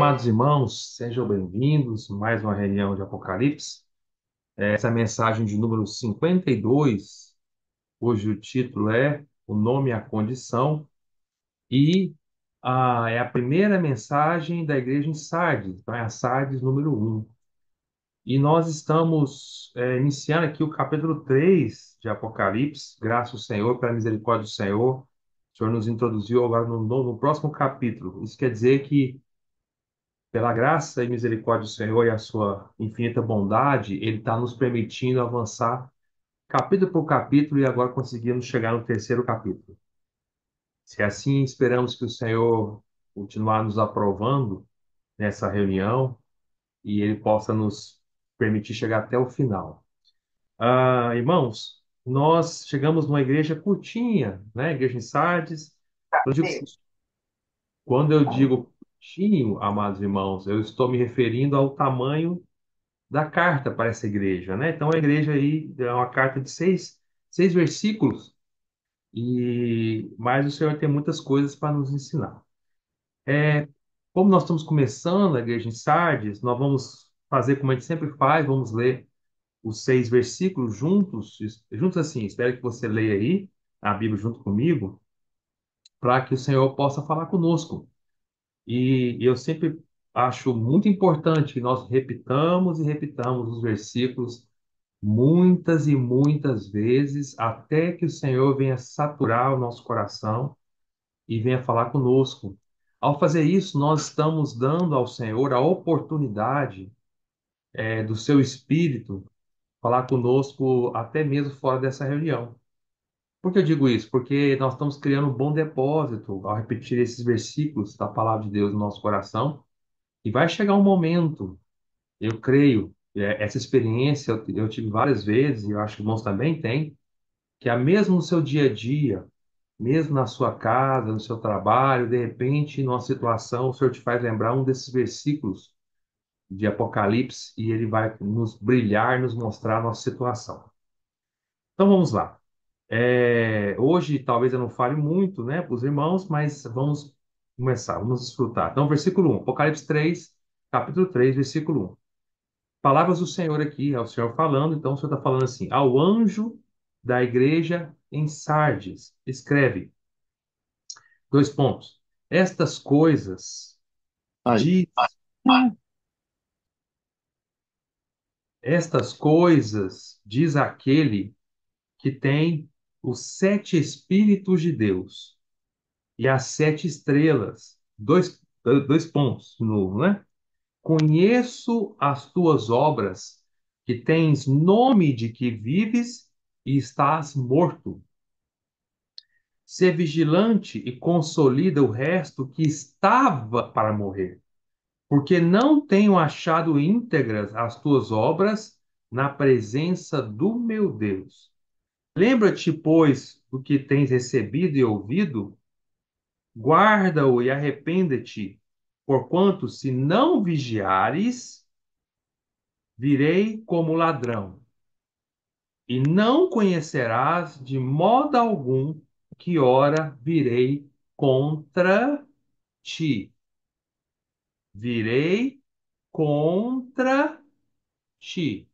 Amados irmãos, sejam bem-vindos a mais uma reunião de Apocalipse. Essa é a mensagem de número 52. Hoje o título é O Nome e a Condição, e é a primeira mensagem da igreja em Sardes, então é a Sardes número 1. E nós estamos iniciando aqui o capítulo 3 de Apocalipse, graças ao Senhor, pela misericórdia do Senhor. O Senhor nos introduziu agora no próximo capítulo. Isso quer dizer que pela graça e misericórdia do Senhor e a sua infinita bondade, Ele está nos permitindo avançar capítulo por capítulo e agora conseguimos chegar no terceiro capítulo. Se assim esperamos que o Senhor continuar nos aprovando nessa reunião e Ele possa nos permitir chegar até o final. Irmãos, nós chegamos numa igreja curtinha, né? Igreja em Sardes. Quando eu digo curtinho, amados irmãos, eu estou me referindo ao tamanho da carta para essa igreja, né? Então, a igreja aí é uma carta de seis versículos, mas o Senhor tem muitas coisas para nos ensinar. Como nós estamos começando a igreja em Sardes, nós vamos fazer como a gente sempre faz, vamos ler os 6 versículos juntos assim. Espero que você leia aí a Bíblia junto comigo, para que o Senhor possa falar conosco. E eu sempre acho muito importante que nós repitamos e repitamos os versículos muitas e muitas vezes, até que o Senhor venha saturar o nosso coração e venha falar conosco. Ao fazer isso, nós estamos dando ao Senhor a oportunidade, do seu Espírito falar conosco até mesmo fora dessa reunião. Por que eu digo isso? Porque nós estamos criando um bom depósito ao repetir esses versículos da palavra de Deus no nosso coração, e vai chegar um momento, eu creio, essa experiência eu tive várias vezes, e eu acho que irmãos também têm, que mesmo no seu dia a dia, mesmo na sua casa, no seu trabalho, de repente, numa situação, o Senhor te faz lembrar um desses versículos de Apocalipse e ele vai nos brilhar, nos mostrar a nossa situação. Então vamos lá. Hoje talvez eu não fale muito, né, para os irmãos, mas vamos começar, vamos desfrutar. Então, versículo 1, Apocalipse 3, capítulo 3, versículo 1. Palavras do Senhor aqui, é o Senhor falando, então o Senhor está falando assim: ao anjo da igreja em Sardes, escreve. Dois pontos. Estas coisas Aí. diz, estas coisas diz aquele que tem os 7 Espíritos de Deus e as 7 estrelas. Dois pontos de novo, né? Conheço as tuas obras, que tens nome de que vives e estás morto. Ser vigilante e consolida o resto que estava para morrer, porque não tenho achado íntegras as tuas obras na presença do meu Deus. Lembra-te, pois, do que tens recebido e ouvido, guarda-o e arrepende-te, porquanto, se não vigiares, virei como ladrão, e não conhecerás de modo algum que hora virei contra ti. Virei contra ti.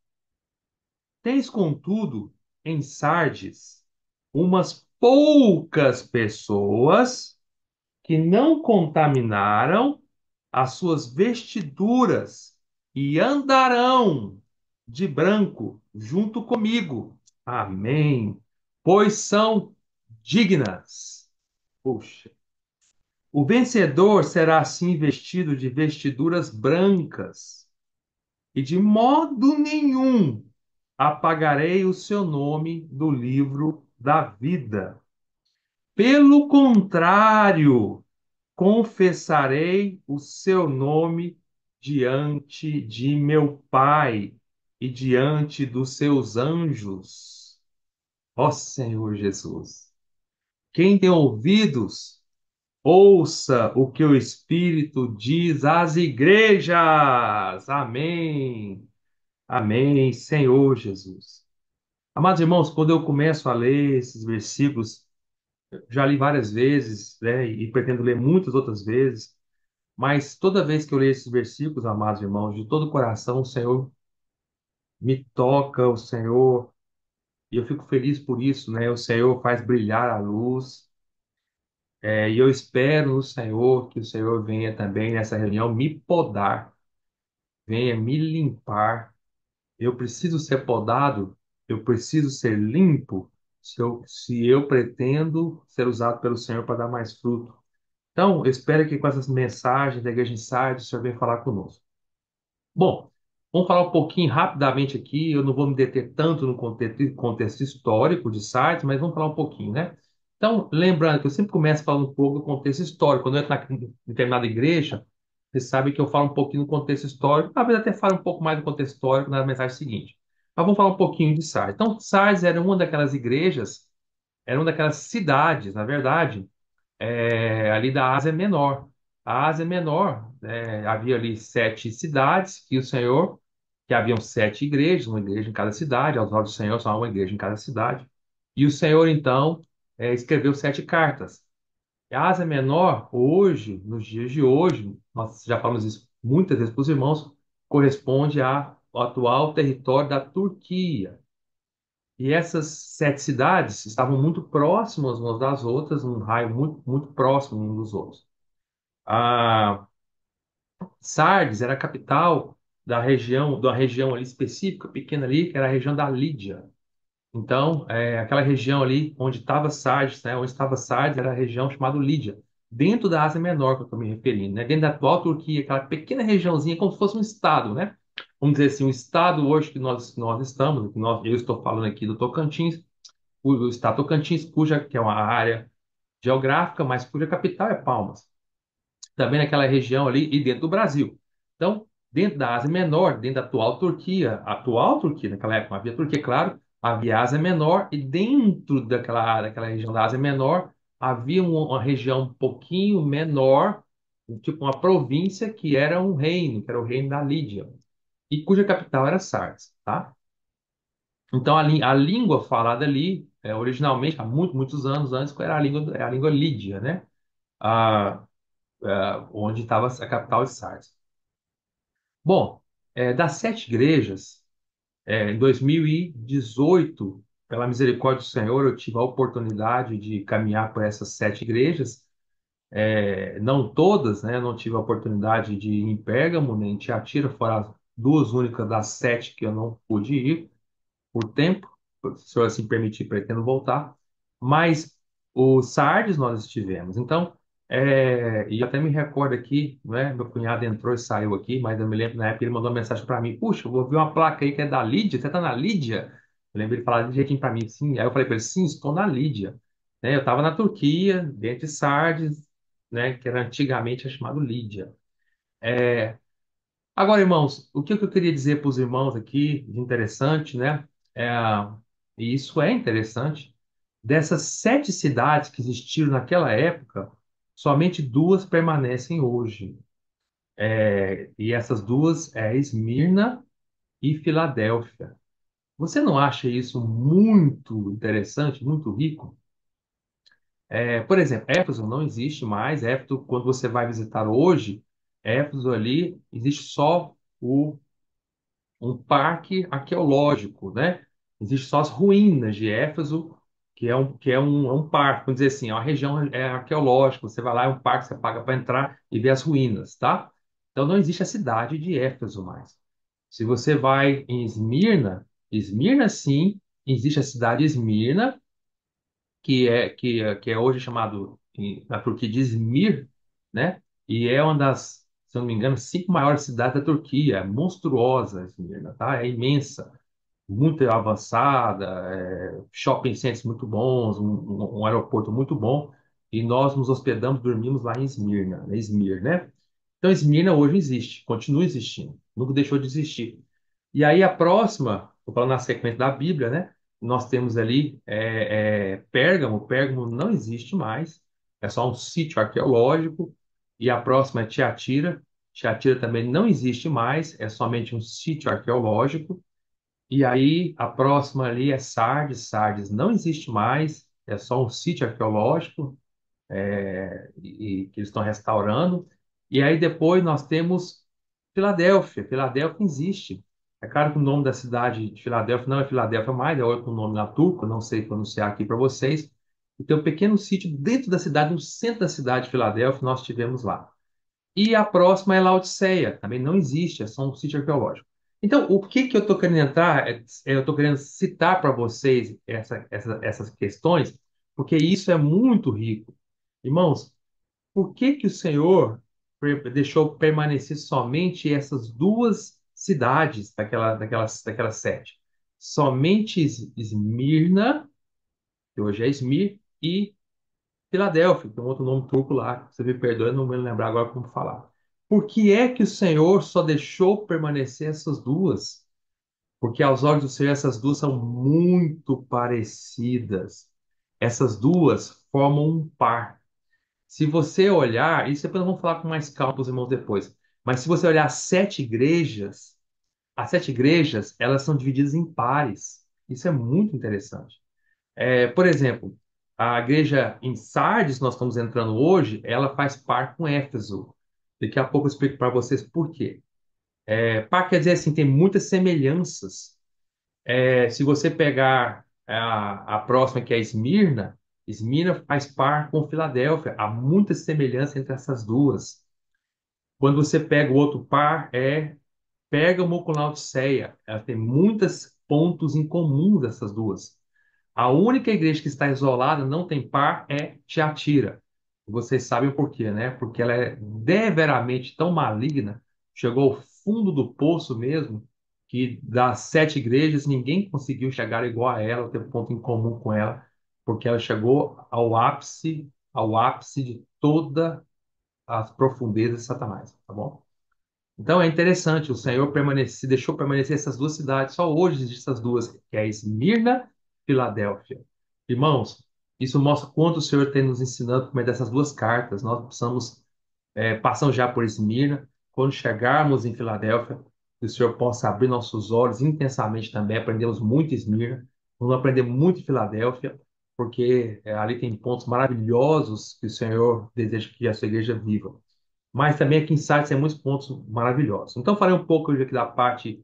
Tens, contudo, em Sardes, umas poucas pessoas que não contaminaram as suas vestiduras e andarão de branco junto comigo. Amém. Pois são dignas. Puxa. O vencedor será assim vestido de vestiduras brancas, e de modo nenhum apagarei o seu nome do livro da vida. Pelo contrário, confessarei o seu nome diante de meu Pai e diante dos seus anjos. Ó Senhor Jesus, quem tem ouvidos, ouça o que o Espírito diz às igrejas. Amém. Amém, Senhor Jesus. Amados irmãos, quando eu começo a ler esses versículos, já li várias vezes, né, e pretendo ler muitas outras vezes. Mas toda vez que eu leio esses versículos, amados irmãos, de todo o coração, o Senhor me toca, o Senhor, e eu fico feliz por isso, né? O Senhor faz brilhar a luz, e eu espero no Senhor que o Senhor venha também nessa reunião me podar, venha me limpar. Eu preciso ser podado, eu preciso ser limpo, se eu pretendo ser usado pelo Senhor para dar mais fruto. Então, eu espero que com essas mensagens da Igreja Insight, o Senhor venha falar conosco. Bom, vamos falar um pouquinho rapidamente aqui. Eu não vou me deter tanto no contexto histórico de sites, mas vamos falar um pouquinho, né? Então, lembrando que eu sempre começo falando um pouco do contexto histórico. Quando eu entro em determinada igreja, vocês sabem que eu falo um pouquinho do contexto histórico, talvez até fale um pouco mais do contexto histórico na mensagem seguinte. Mas vamos falar um pouquinho de Sardes. Então, Sardes era uma daquelas igrejas, era uma daquelas cidades, na verdade, ali da Ásia Menor. A Ásia Menor, havia ali 7 cidades que o Senhor, que haviam 7 igrejas, uma igreja em cada cidade, aos olhos do Senhor só uma igreja em cada cidade. E o Senhor, então, escreveu 7 cartas. A Ásia Menor, hoje, nos dias de hoje, nós já falamos isso muitas vezes para os irmãos, corresponde ao atual território da Turquia. E essas 7 cidades estavam muito próximas umas das outras, num raio muito, muito próximo um dos outros. A Sardes era a capital da região ali específica, pequena ali, que era a região da Lídia. Então, aquela região ali onde estava Sardes, né, onde estava Sardes era a região chamada Lídia, dentro da Ásia Menor que eu estou me referindo, né, dentro da atual Turquia, aquela pequena regiãozinha, como se fosse um estado, né? Vamos dizer assim, um estado hoje que nós estamos, eu estou falando aqui do Tocantins, o estado Tocantins, que é uma área geográfica, mas cuja capital é Palmas. Também naquela região ali e dentro do Brasil. Então, dentro da Ásia Menor, dentro da atual Turquia, naquela época não havia Turquia, claro, havia Ásia Menor, e dentro daquela região da Ásia Menor havia uma região um pouquinho menor, tipo uma província que era um reino, que era o reino da Lídia, e cuja capital era Sardes, tá? Então, a língua falada ali, originalmente, há muitos anos antes, era a língua lídia, né? Ah, onde estava a capital de Sardes. Bom, das 7 igrejas, em 2018, pela misericórdia do Senhor, eu tive a oportunidade de caminhar por essas 7 igrejas. Não todas, né? Eu não tive a oportunidade de ir em Pérgamo, nem em Tiatira, foram as duas únicas das 7 que eu não pude ir por tempo, se o senhor assim permitir, pretendo voltar. Mas o Sardes nós estivemos. Então, e até me recordo aqui, né? Meu cunhado entrou e saiu aqui, mas eu me lembro na época ele mandou uma mensagem para mim: Puxa, eu vou ver uma placa aí que é da Lídia, você está na Lídia? Eu lembro ele falar de jeitinho para mim, sim. Aí eu falei para ele: Sim, estou na Lídia. Eu estava na Turquia, dentro de Sardes, né? Que era antigamente chamado Lídia. Agora, irmãos, o que eu queria dizer para os irmãos aqui, de interessante, né? É, e isso é interessante, dessas 7 cidades que existiram naquela época, somente duas permanecem hoje. E essas duas é Esmirna e Filadélfia. Você não acha isso muito interessante, muito rico? Por exemplo, Éfeso não existe mais. Éfeso, quando você vai visitar hoje, Éfeso ali existe só um parque arqueológico, né? Existem só as ruínas de Éfeso, que é um parque, vamos dizer assim, é uma região arqueológica. Você vai lá, é um parque, você paga para entrar e ver as ruínas, tá? Então não existe a cidade de Éfeso mais. Se você vai em Esmirna, Esmirna sim, existe a cidade de Esmirna, que é hoje chamado na Turquia de Izmir, né? E é uma das, se eu não me engano, 5 maiores cidades da Turquia. É monstruosa Esmirna, tá? É imensa, muito avançada, shopping centers muito bons, um aeroporto muito bom. E nós nos hospedamos, dormimos lá em Esmirna, né? Izmir, né? Então, Esmirna hoje existe, continua existindo, nunca deixou de existir. E aí a próxima, estou falando na sequência da Bíblia, né? Nós temos ali Pérgamo. Pérgamo não existe mais, é só um sítio arqueológico. E a próxima é Tiatira. Tiatira também não existe mais, é somente um sítio arqueológico. E aí a próxima ali é Sardes. Sardes não existe mais, é só um sítio arqueológico, que eles estão restaurando. E aí depois nós temos Filadélfia. Filadélfia existe. É claro que o nome da cidade de Filadélfia não é Filadélfia mais, é outro nome na turco, não sei pronunciar aqui para vocês. E tem um pequeno sítio dentro da cidade, no centro da cidade de Filadélfia, nós tivemos lá. E a próxima é Laodiceia, também não existe, é só um sítio arqueológico. Então, o que que eu estou querendo entrar, eu estou querendo citar para vocês essas questões, porque isso é muito rico. Irmãos, por que que o Senhor deixou permanecer somente essas duas cidades daquelas sete? Somente Esmirna, que hoje é Esmir, e Filadélfia, tem um outro nome turco lá, você me perdoa, eu não me lembrar agora como falar. Por que é que o Senhor só deixou permanecer essas duas? Porque aos olhos do Senhor essas duas são muito parecidas. Essas duas formam um par. Se você olhar, isso depois nós vamos falar com mais calma para os irmãos depois, mas se você olhar as sete igrejas, elas são divididas em pares. Isso é muito interessante. Por exemplo, a igreja em Sardes, nós estamos entrando hoje, ela faz par com Éfeso. Daqui a pouco eu explico para vocês por quê. Par quer dizer assim, tem muitas semelhanças. Se você pegar a próxima, que é Esmirna, Esmirna faz par com Filadélfia. Há muita semelhança entre essas duas. Quando você pega o outro par, é Pérgamo com Laodiceia. Ela tem muitos pontos em comum dessas duas. A única igreja que está isolada, não tem par, é Tiatira. Vocês sabem o porquê, né? Porque ela é deveramente tão maligna, chegou ao fundo do poço mesmo, que das sete igrejas ninguém conseguiu chegar igual a ela, ter ponto em comum com ela, porque ela chegou ao ápice de toda as profundezas de Satanás, tá bom? Então é interessante, o Senhor deixou permanecer essas duas cidades, só hoje existem essas duas, que é Esmirna e Filadélfia. Irmãos, isso mostra quanto o Senhor tem nos ensinando por meio dessas duas cartas. Nós precisamos, passamos já por Esmirna, quando chegarmos em Filadélfia, que o Senhor possa abrir nossos olhos intensamente também, aprendemos muito em Esmirna, vamos aprender muito em Filadélfia, porque ali tem pontos maravilhosos que o Senhor deseja que a sua igreja viva. Mas também aqui em Sardes tem muitos pontos maravilhosos. Então, falei um pouco aqui da parte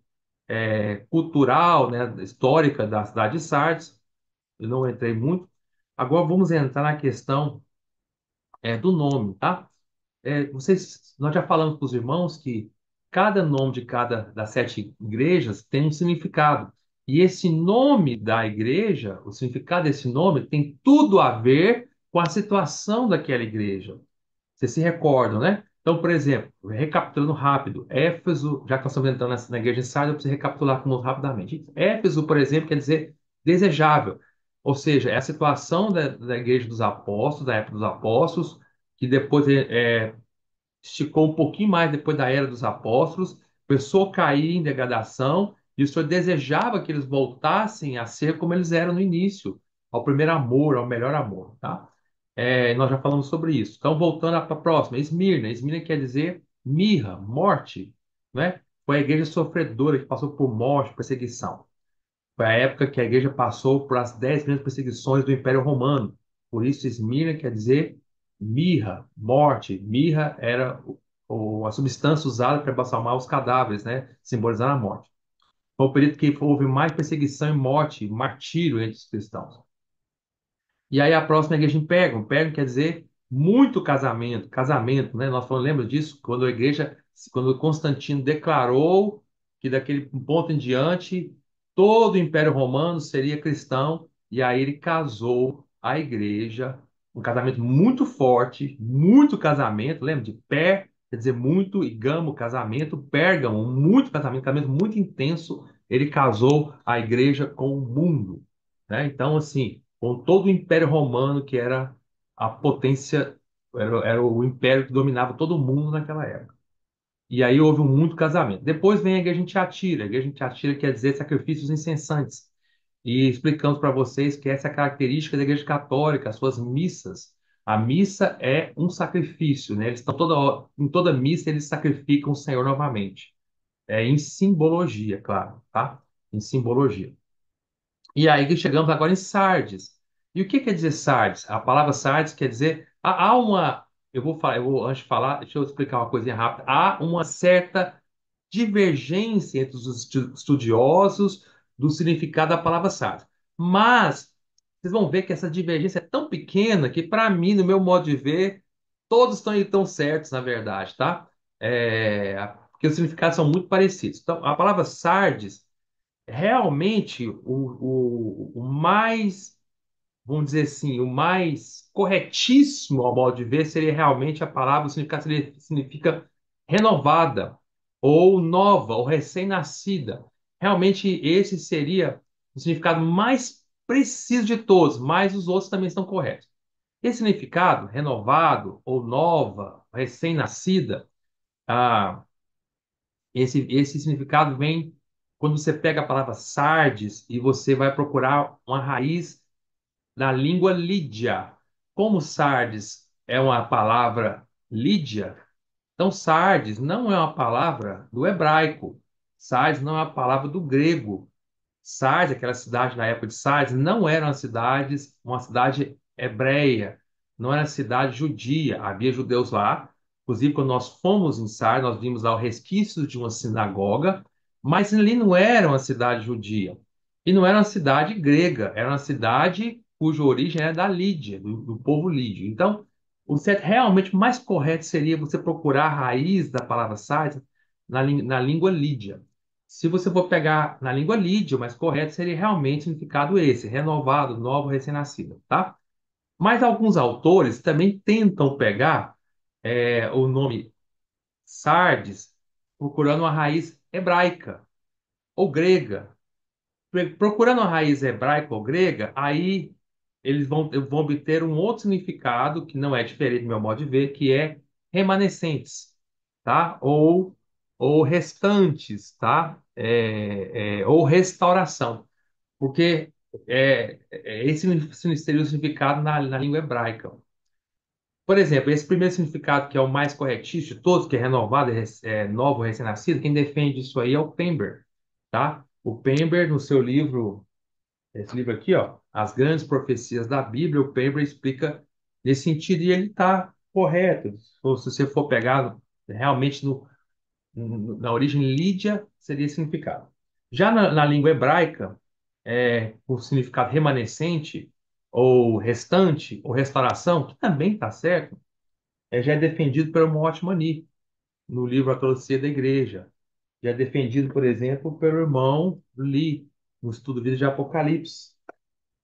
cultural, né, histórica da cidade de Sardes. Eu não entrei muito. Agora vamos entrar na questão do nome, tá? Nós já falamos para os irmãos que cada nome de cada das sete igrejas tem um significado. E esse nome da igreja, o significado desse nome, tem tudo a ver com a situação daquela igreja. Vocês se recordam, né? Então, por exemplo, recapitulando rápido, Éfeso, já que nós estamos entrando na igreja de Sardes, eu preciso recapitular com rapidamente. Éfeso, por exemplo, quer dizer desejável, ou seja, é a situação da igreja dos apóstolos, da época dos apóstolos, que depois esticou um pouquinho mais depois da era dos apóstolos, começou a cair em degradação, e o Senhor desejava que eles voltassem a ser como eles eram no início, ao primeiro amor, ao melhor amor, tá? Nós já falamos sobre isso. Então, voltando para a próxima, Esmirna. Esmirna quer dizer mirra, morte, né? Foi a igreja sofredora que passou por morte, perseguição. Foi a época que a igreja passou por as 10 grandes perseguições do Império Romano. Por isso, Esmirna quer dizer mirra, morte. Mirra era a substância usada para embalsamar os cadáveres, né? Simbolizando a morte. Foi o período que houve mais perseguição e morte, martírio entre os cristãos. E aí a próxima é a igreja em Pérgamo. Pérgamo quer dizer muito casamento, casamento, né? Nós falamos, lembra disso? Quando Constantino declarou que daquele ponto em diante todo o Império Romano seria cristão, e aí ele casou a igreja, um casamento muito forte, muito casamento, lembra de pé, quer dizer muito, e gamo, casamento, Pérgamo, muito casamento muito intenso, ele casou a igreja com o mundo, né? Então, assim, com todo o Império Romano, que era a potência, era o império que dominava todo mundo naquela época. E aí houve muito casamento. Depois vem a igreja em Tiatira. A igreja em Tiatira quer dizer sacrifícios incessantes. E explicamos para vocês que essa é a característica da igreja católica, as suas missas. A missa é um sacrifício, né? Eles estão em toda missa eles sacrificam o Senhor novamente. Em simbologia, claro, tá? Em simbologia. E aí que chegamos agora em Sardes. E o que quer dizer Sardes? A palavra Sardes quer dizer há uma antes de falar, deixa eu explicar uma coisinha rápida. Há uma certa divergência entre os estudiosos do significado da palavra sardes. Mas vocês vão ver que essa divergência é tão pequena que, para mim, no meu modo de ver, todos estão certos, na verdade, tá? Porque os significados são muito parecidos. Então, a palavra sardes, realmente, o mais, vamos dizer assim, o mais corretíssimo ao modo de ver seria realmente a palavra, o significado significa renovada, ou nova, ou recém-nascida. Realmente esse seria o significado mais preciso de todos, mas os outros também estão corretos. Esse significado, renovado, ou nova, recém-nascida, ah, esse significado vem quando você pega a palavra sardes e você vai procurar uma raiz na língua lídia. Como sardes é uma palavra lídia, então sardes não é uma palavra do hebraico. Sardes não é uma palavra do grego. Sardes, aquela cidade na época de Sardes, não era uma cidade hebreia, não era uma cidade judia. Havia judeus lá. Inclusive, quando nós fomos em Sardes, nós vimos lá o resquício de uma sinagoga, mas ali não era uma cidade judia. E não era uma cidade grega, era uma cidade cuja origem era da Lídia, do povo lídio. Então, o certo, realmente mais correto seria você procurar a raiz da palavra Sardes na língua lídia. Se você for pegar na língua lídia, o mais correto seria realmente o significado esse, renovado, novo, recém-nascido, tá? Mas alguns autores também tentam pegar o nome Sardes procurando uma raiz hebraica ou grega. Procurando a raiz hebraica ou grega, aí eles vão obter um outro significado que não é diferente do meu modo de ver, que é remanescentes, tá? Ou restantes, tá? Ou restauração, porque esse seria o significado na língua hebraica. Por exemplo, esse primeiro significado, que é o mais corretíssimo de todos, que é renovado, novo, recém-nascido, quem defende isso aí é o Pember, tá? O Pember, no seu livro, esse livro aqui, ó, As Grandes Profecias da Bíblia, o Pember explica nesse sentido e ele está correto. Se você for pegar realmente na origem lídia, seria esse significado. Já na língua hebraica, o significado remanescente, ou restante, ou restauração, que também está certo, já é defendido pelo Mahatma Mani, no livro A Teologia da Igreja. Já é defendido, por exemplo, pelo irmão Lee, no estudo Vida de Apocalipse.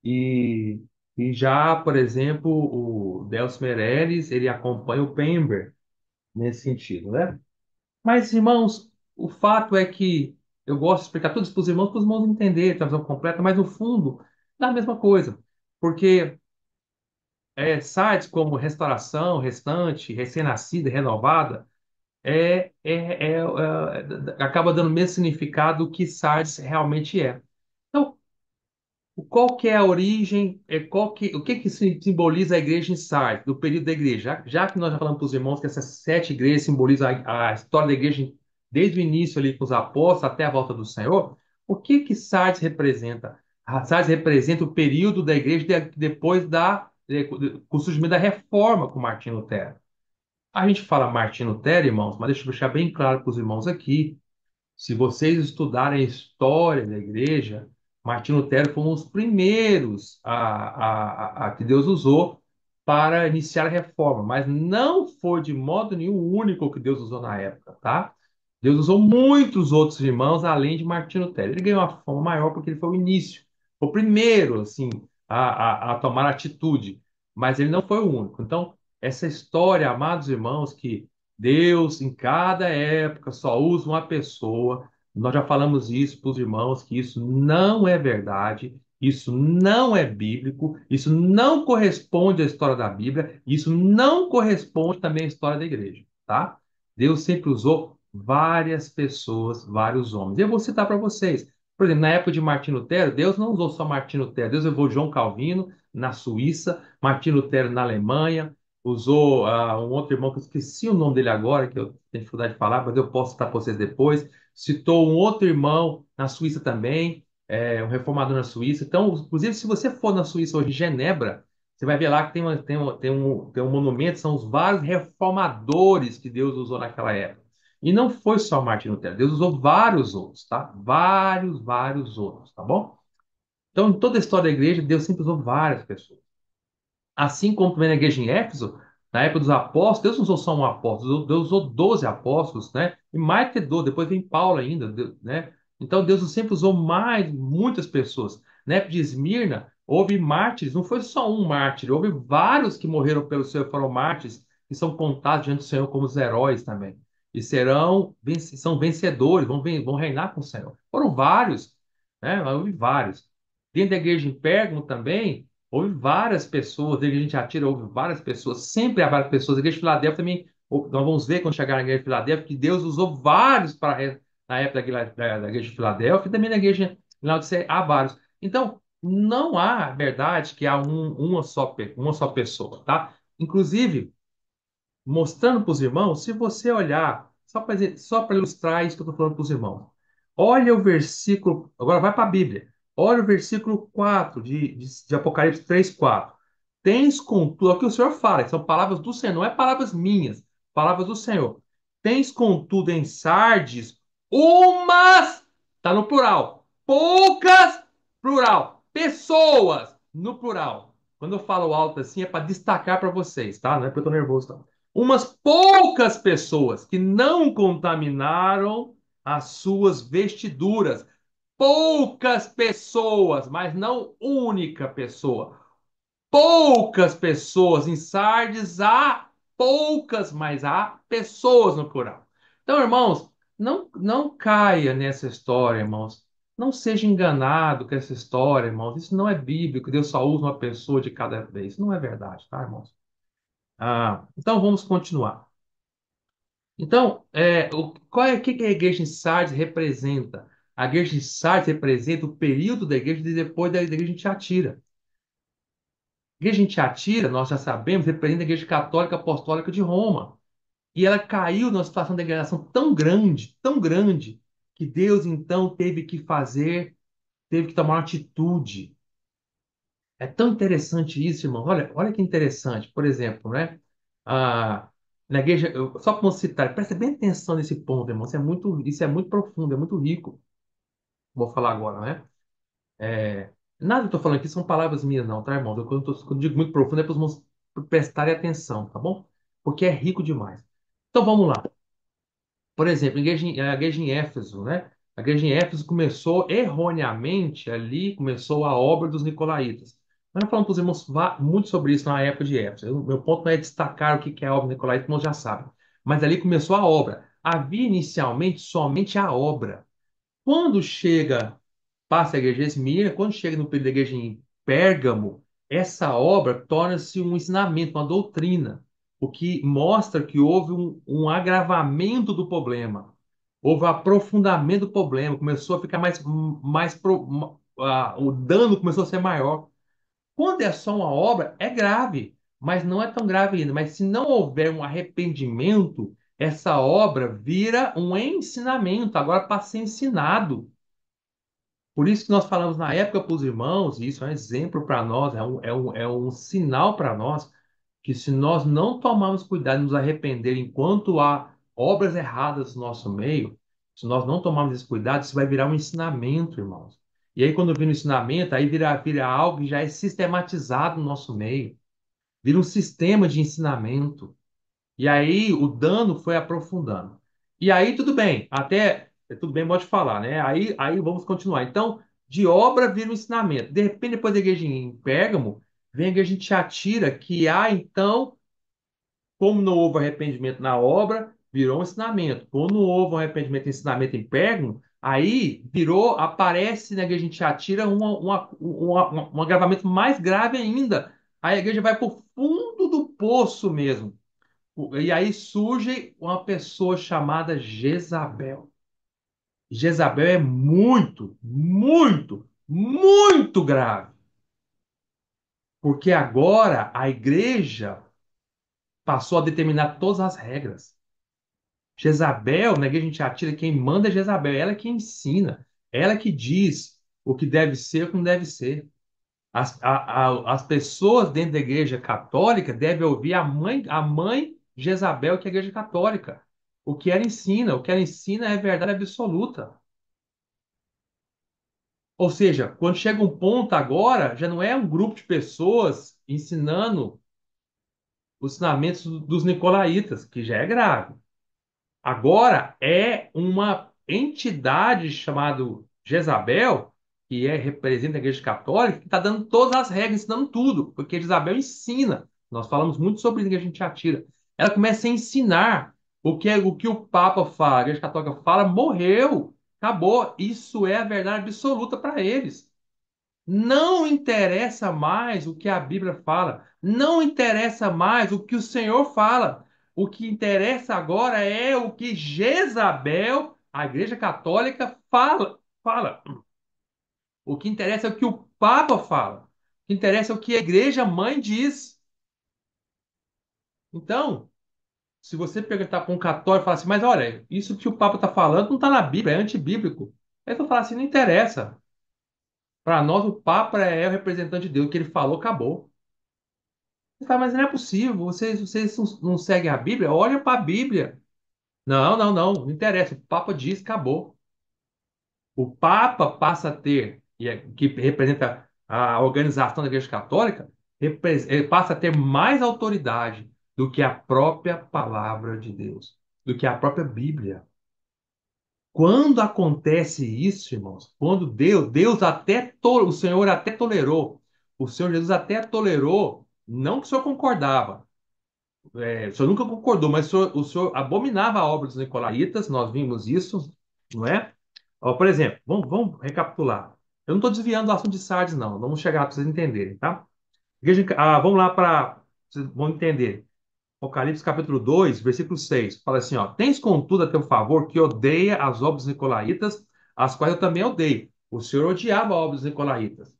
E, e já, por exemplo, o Delcio Meirelles, ele acompanha o Pember nesse sentido, né? Mas, irmãos, o fato é que eu gosto de explicar tudo isso para os irmãos entenderem a visão completa, mas no fundo, dá a mesma coisa. Porque sites como restauração, restante, recém-nascida, renovada, acaba dando o mesmo significado que SARS realmente é. Então, qual que é a origem, o que que simboliza a igreja em Sardes, do período da igreja? Já que nós já falamos para os irmãos que essas sete igrejas simbolizam a história da igreja desde o início ali com os apóstolos até a volta do Senhor, o que que Sardes representa? A Sardes representa o período da igreja depois com o surgimento da reforma com Martinho Lutero. A gente fala Martinho Lutero, irmãos, mas deixa eu deixar bem claro para os irmãos aqui, se vocês estudarem a história da igreja, Martinho Lutero foi um dos primeiros que Deus usou para iniciar a reforma, mas não foi de modo nenhum o único que Deus usou na época, tá? Deus usou muitos outros irmãos além de Martinho Lutero. Ele ganhou uma fama maior porque ele foi o início, foi o primeiro, assim, a tomar atitude, mas ele não foi o único. Então, essa história, amados irmãos, que Deus, em cada época, só usa uma pessoa. Nós já falamos isso para os irmãos, que isso não é verdade, isso não é bíblico, isso não corresponde à história da Bíblia, isso não corresponde também à história da igreja, tá? Deus sempre usou várias pessoas, vários homens. Eu vou citar para vocês. Por exemplo, na época de Martinho Lutero, Deus não usou só Martinho Lutero, Deus usou João Calvino na Suíça, Martinho Lutero na Alemanha, usou um outro irmão que eu esqueci o nome dele agora, que eu tenho dificuldade de falar, mas eu posso citar para vocês depois. Citou um outro irmão na Suíça também, um reformador na Suíça. Então, inclusive, se você for na Suíça hoje, em Genebra, Você vai ver lá que tem um monumento, são os vários reformadores que Deus usou naquela época. E não foi só Martin Lutero, Deus usou vários outros, tá? Vários outros, tá bom? Então, em toda a história da igreja, Deus sempre usou várias pessoas. Assim como também na igreja em Éfeso, na época dos apóstolos, Deus não usou só um apóstolo, Deus usou 12 apóstolos, né? E mais que 12, depois vem Paulo ainda, né? Então Deus sempre usou mais, muitas pessoas. Na época de Esmirna, houve mártires, não foi só um mártir, houve vários que morreram pelo Senhor, foram mártires, que são contados diante do Senhor como os heróis também. E são vencedores, vão reinar com o Senhor. Foram vários, né? Houve vários. Dentro da igreja em Pérgamo também, houve várias pessoas, desde que a gente atira, houve várias pessoas, sempre há várias pessoas. A igreja de Filadélfia também, nós vamos ver quando chegar na igreja de Filadélfia, que Deus usou vários na época da igreja de Filadélfia, e também na igreja de Laodiceia há vários. Então, não há verdade que há uma só pessoa, tá? Inclusive, mostrando para os irmãos, se você olhar, só para ilustrar isso que eu estou falando para os irmãos, olha o versículo, agora vai para a Bíblia, olha o versículo 4 de Apocalipse 3:4. Tens contudo, é o que o Senhor fala, que são palavras do Senhor, não é palavras minhas, palavras do Senhor. Tens contudo em Sardes umas, está no plural, poucas, plural, pessoas, no plural. Quando eu falo alto assim é para destacar para vocês, tá? Não é porque eu estou nervoso, tá? Umas poucas pessoas que não contaminaram as suas vestiduras. Poucas pessoas, mas não única pessoa. Poucas pessoas. Em Sardes há poucas, mas há pessoas no plural. Então, irmãos, não caia nessa história, irmãos. Não seja enganado com essa história, irmãos. Isso não é bíblico. Deus só usa uma pessoa de cada vez. Isso não é verdade, tá, irmãos? Então, vamos continuar. Então, que a igreja em Sardes representa? A igreja em Sardes representa o período da igreja depois da igreja em Tiatira. A igreja em Tiatira, nós já sabemos, representa a igreja católica apostólica de Roma. E ela caiu numa situação de degradação tão grande, que Deus então teve que tomar uma atitude. É tão interessante isso, irmão. Olha que interessante. Por exemplo, né? Ah, na igreja, só para citar, presta bem atenção nesse ponto, irmão. Isso é muito profundo, é muito rico. Vou falar agora, né? Nada que eu estou falando aqui são palavras minhas, não, tá, irmão? Quando eu digo muito profundo, é para os irmãos prestarem atenção, tá bom? Porque é rico demais. Então vamos lá. Por exemplo, a igreja em Éfeso, né? A igreja em Éfeso começou erroneamente ali, começou a obra dos nicolaítas. Mas nós falamos para os irmãos muito sobre isso na época de Éfeso. Meu ponto não é destacar o que é a obra nicolaíta, os irmãos já sabem. Mas ali começou a obra. Havia inicialmente somente a obra. Quando passa a igreja de Esmirna, quando chega no período da igreja em Pérgamo, essa obra torna-se um ensinamento, uma doutrina, o que mostra que houve um agravamento do problema, houve um aprofundamento do problema, começou a ficar o dano começou a ser maior. Quando é só uma obra, é grave, mas não é tão grave ainda. Mas se não houver um arrependimento, essa obra vira um ensinamento, agora para ser ensinado. Por isso que nós falamos na época para os irmãos, e isso é um exemplo para nós, é um sinal para nós, que se nós não tomarmos cuidado de nos arrepender enquanto há obras erradas no nosso meio, se nós não tomarmos esse cuidado, isso vai virar um ensinamento, irmãos. E aí, quando vira um ensinamento, aí vira algo que já é sistematizado no nosso meio, vira um sistema de ensinamento. E aí o dano foi aprofundando. E aí tudo bem, até tudo bem, pode falar, né? Aí vamos continuar. Então, de obra vira um ensinamento. De repente, depois da igreja em Pérgamo, vem a igreja em Tiatira, que há então, como não houve arrependimento na obra, virou um ensinamento. Como não houve um arrependimento e ensinamento em Pérgamo, aí aparece na igreja em Tiatira um agravamento mais grave ainda. Aí a igreja vai para o fundo do poço mesmo. E aí surge uma pessoa chamada Jezabel. Jezabel é muito, muito, muito grave, porque agora a igreja passou a determinar todas as regras. Jezabel, na igreja a gente atira, quem manda é Jezabel, ela que ensina, ela que diz o que deve ser e o que não deve ser. As pessoas dentro da igreja católica devem ouvir a mãe Jezabel, que é a igreja católica. O que ela ensina é verdade absoluta. Ou seja, quando chega um ponto agora, já não é um grupo de pessoas ensinando os ensinamentos dos nicolaítas, que já é grave. Agora é uma entidade chamada Jezabel, que representa a Igreja Católica, que está dando todas as regras, ensinando tudo, porque Jezabel ensina. Nós falamos muito sobre isso que a gente atira. Ela começa a ensinar o que o Papa fala, a Igreja Católica fala, morreu, acabou. Isso é a verdade absoluta para eles. Não interessa mais o que a Bíblia fala, não interessa mais o que o Senhor fala. O que interessa agora é o que Jezabel, a Igreja Católica, fala. O que interessa é o que o Papa fala. O que interessa é o que a Igreja Mãe diz. Então, se você perguntar para um católico e falar assim, mas olha, isso que o Papa está falando não está na Bíblia, é antibíblico. Ele vai falar assim, não interessa. Para nós, o Papa é o representante de Deus. O que ele falou, acabou. Você fala, mas não é possível, vocês não seguem a Bíblia? Olha para a Bíblia. Não, não, não, não interessa. O Papa diz, acabou. O Papa passa a ter, que representa a organização da Igreja Católica, ele passa a ter mais autoridade do que a própria palavra de Deus, do que a própria Bíblia. Quando acontece isso, irmãos, quando Deus o Senhor até tolerou, o Senhor Jesus até tolerou, não que o Senhor concordava, o senhor nunca concordou, mas o senhor abominava a obra dos nicolaítas, nós vimos isso, não é? Ó, por exemplo, vamos recapitular. Eu não estou desviando do assunto de Sardes, não. Vamos chegar para vocês entenderem, tá? Vamos lá para. Vocês vão entender. Apocalipse capítulo 2, versículo 6. Fala assim: ó, tens contudo a teu favor que odeia as obras dos nicolaítas, as quais eu também odeio. O Senhor odiava a obra dos nicolaítas.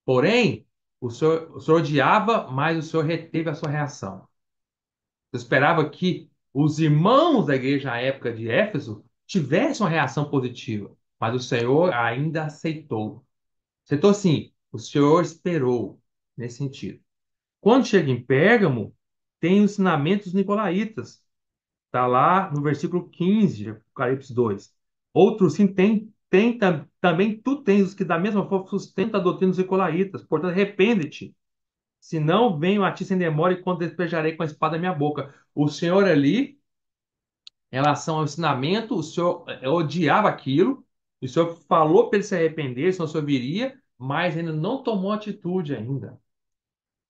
Porém, o senhor odiava, mas o Senhor reteve a sua reação. Eu esperava que os irmãos da igreja na época de Éfeso tivessem uma reação positiva, mas o Senhor ainda aceitou. Aceitou sim, o Senhor esperou nesse sentido. Quando chega em Pérgamo, tem os ensinamentos nicolaítas. Está lá no versículo 15 de Apocalipse 2. Outros sim também tu tens os que da mesma forma sustentam a doutrina dos nicolaítas. Portanto, arrepende-te. Se não, venho a ti sem demora e quando despejarei com a espada da minha boca. O Senhor ali, em relação ao ensinamento, o Senhor odiava aquilo, o Senhor falou para ele se arrepender, senão o Senhor viria, mas ele não tomou atitude ainda.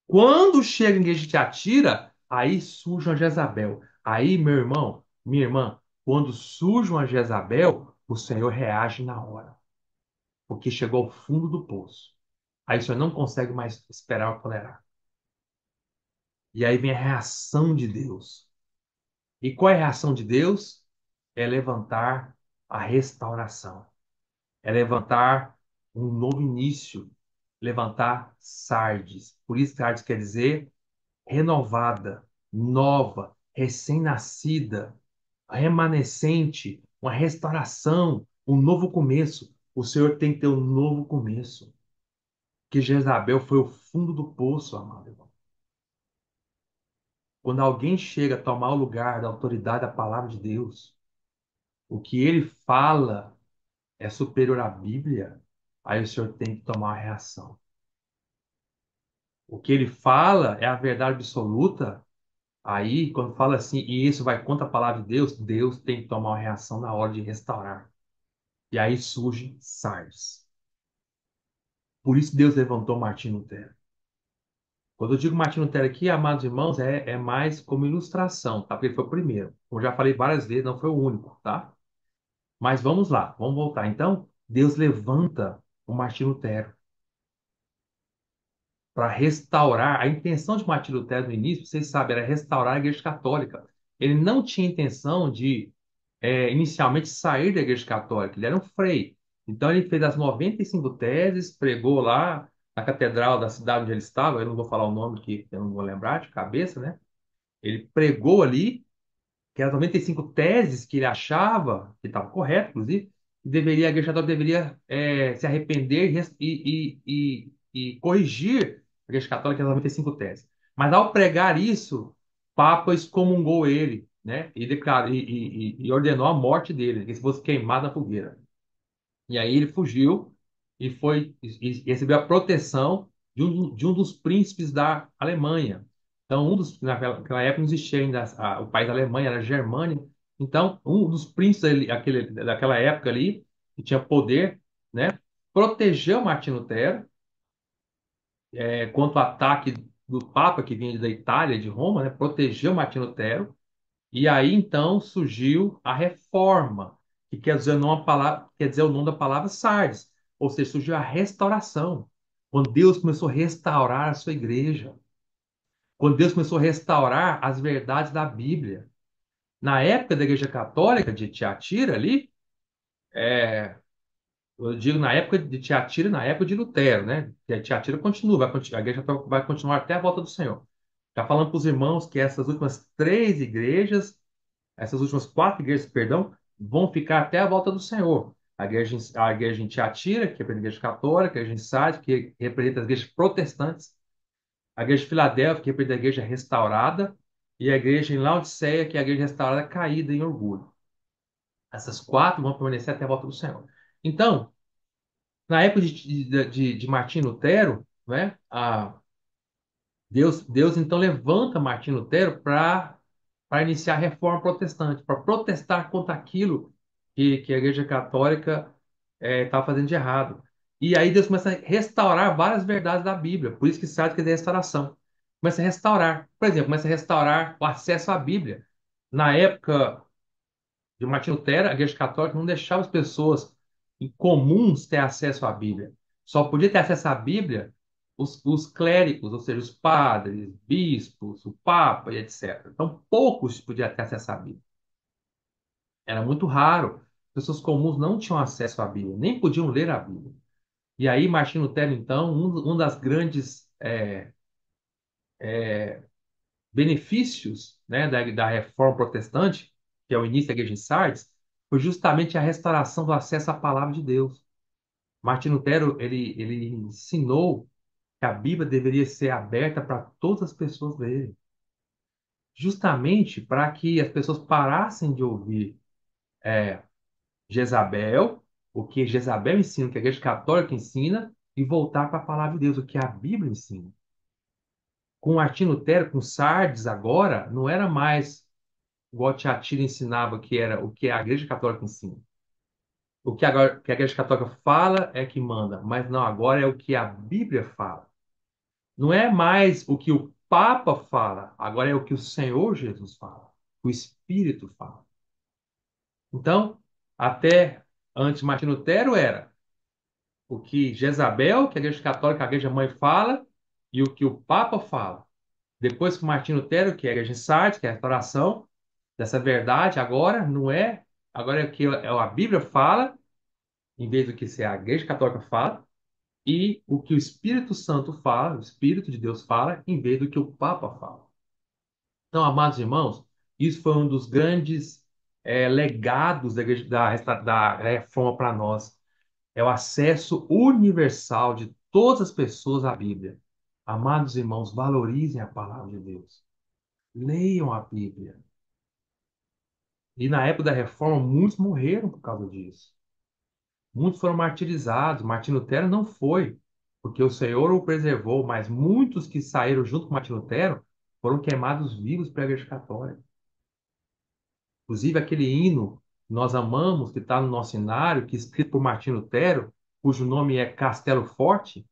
Quando chega em igreja te atira, aí surge uma Jezabel. Aí, meu irmão, minha irmã, quando surge uma Jezabel, o Senhor reage na hora, porque chegou ao fundo do poço. Aí o Senhor não consegue mais esperar ou tolerar. E aí vem a reação de Deus. E qual é a reação de Deus? É levantar a restauração, é levantar um novo início, levantar Sardes. Por isso, Sardes quer dizer renovada, nova, recém-nascida, remanescente, uma restauração, um novo começo. O Senhor tem que ter um novo começo. Que Jezabel foi o fundo do poço, amado irmão. Quando alguém chega a tomar o lugar da autoridade da palavra de Deus, o que ele fala é superior à Bíblia, aí o senhor tem que tomar uma reação. O que ele fala é a verdade absoluta, aí quando fala assim, e isso vai contra a palavra de Deus, Deus tem que tomar uma reação na hora de restaurar. E aí surge Sardes. Por isso Deus levantou Martinho Lutero. Quando eu digo Martinho Lutero aqui, amados irmãos, é mais como ilustração, tá? Porque ele foi o primeiro. Como eu já falei várias vezes, não foi o único, tá? Mas vamos lá, vamos voltar. Então, Deus levanta o Martinho Lutero para restaurar. A intenção de Martinho Lutero no início, vocês sabem, era restaurar a Igreja Católica. Ele não tinha intenção de, inicialmente, sair da Igreja Católica. Ele era um frei. Então, ele fez as 95 teses, pregou lá na catedral da cidade onde ele estava. Eu não vou falar o nome que eu não vou lembrar de cabeça, né? Ele pregou ali que as 95 teses que ele achava, que estava correto, inclusive, a Igreja Católica deveria se arrepender e corrigir a Igreja Católica nas 95 teses. Mas ao pregar isso, o Papa excomungou ele, né? E ordenou a morte dele, que se fosse queimado na fogueira. E aí ele fugiu e e recebeu a proteção de um dos príncipes da Alemanha. Então, naquela época não existia ainda o país da Alemanha, era a Germânia. Então, um dos príncipes daquela época ali, que tinha poder, né, protegeu Martinho Lutero contra o ataque do Papa que vinha da Itália, de Roma, né, protegeu Martinho Lutero. E aí então surgiu a reforma, que quer dizer, quer dizer o nome da palavra Sardes, ou seja, surgiu a restauração. Quando Deus começou a restaurar a sua igreja, quando Deus começou a restaurar as verdades da Bíblia. Na época da Igreja Católica de Tiatira ali, eu digo na época de Tiatira, na época de Lutero, né? Que a Tiatira continua, a Igreja Católica vai continuar até a volta do Senhor. Já falando para os irmãos que essas últimas três igrejas, essas últimas quatro igrejas, perdão, vão ficar até a volta do Senhor. A igreja em Tiatira, que representa a igreja católica, a igreja em Sardes, que representa as igrejas protestantes, a igreja de Filadélfia, que representa a igreja restaurada, e a igreja em Laodiceia, que é a igreja restaurada caída em orgulho. Essas quatro vão permanecer até a volta do Senhor. Então, na época de Martim Lutero, né, Deus então levanta Martinho Lutero para iniciar a reforma protestante, para protestar contra aquilo que a Igreja Católica estava fazendo de errado. E aí Deus começa a restaurar várias verdades da Bíblia, por isso que se trata de restauração. Começa a restaurar, por exemplo, começa a restaurar o acesso à Bíblia. Na época de Martinho Lutero, a Igreja Católica não deixava as pessoas comuns ter acesso à Bíblia. Só podia ter acesso à Bíblia os clérigos, ou seja, os padres, bispos, o Papa e etc. Então, poucos podiam ter acesso à Bíblia. Era muito raro. Pessoas comuns não tinham acesso à Bíblia, nem podiam ler a Bíblia. E aí, Martinho Lutero, então, um das grandes benefícios, né, da reforma protestante, que é o início da Igreja de Sardes, foi justamente a restauração do acesso à palavra de Deus. Martinho Lutero, ele ensinou que a Bíblia deveria ser aberta para todas as pessoas lerem, justamente para que as pessoas parassem de ouvir Jezabel, o que Jezabel ensina, o que a Igreja Católica ensina, e voltar para a palavra de Deus, o que a Bíblia ensina. Com Martinho Lutero, com Sardes agora, não era mais igual Tiatira ensinava que era o que a Igreja Católica ensina. O que agora que a Igreja Católica fala é que manda, mas não, agora é o que a Bíblia fala. Não é mais o que o Papa fala, agora é o que o Senhor Jesus fala, o Espírito fala. Então, até antes de Martinho Lutero era o que Jezabel, que a Igreja Católica, a Igreja Mãe fala, e o que o Papa fala. Depois que Martinho Lutero, que é a Igreja de Sardes, que é a restauração dessa verdade, agora não é, agora é o que a Bíblia fala, em vez do que se a Igreja Católica fala, e o que o Espírito Santo fala, o Espírito de Deus fala, em vez do que o Papa fala. Então, amados irmãos, isso foi um dos grandes legados da reforma para nós. É o acesso universal de todas as pessoas à Bíblia. Amados irmãos, valorizem a palavra de Deus. Leiam a Bíblia. E na época da reforma, muitos morreram por causa disso. Muitos foram martirizados. Martinho Lutero não foi, porque o Senhor o preservou, mas muitos que saíram junto com Martinho Lutero foram queimados vivos pela Igreja Católica. Inclusive aquele hino que nós amamos, que está no nosso hinário, que é escrito por Martinho Lutero, cujo nome é Castelo Forte,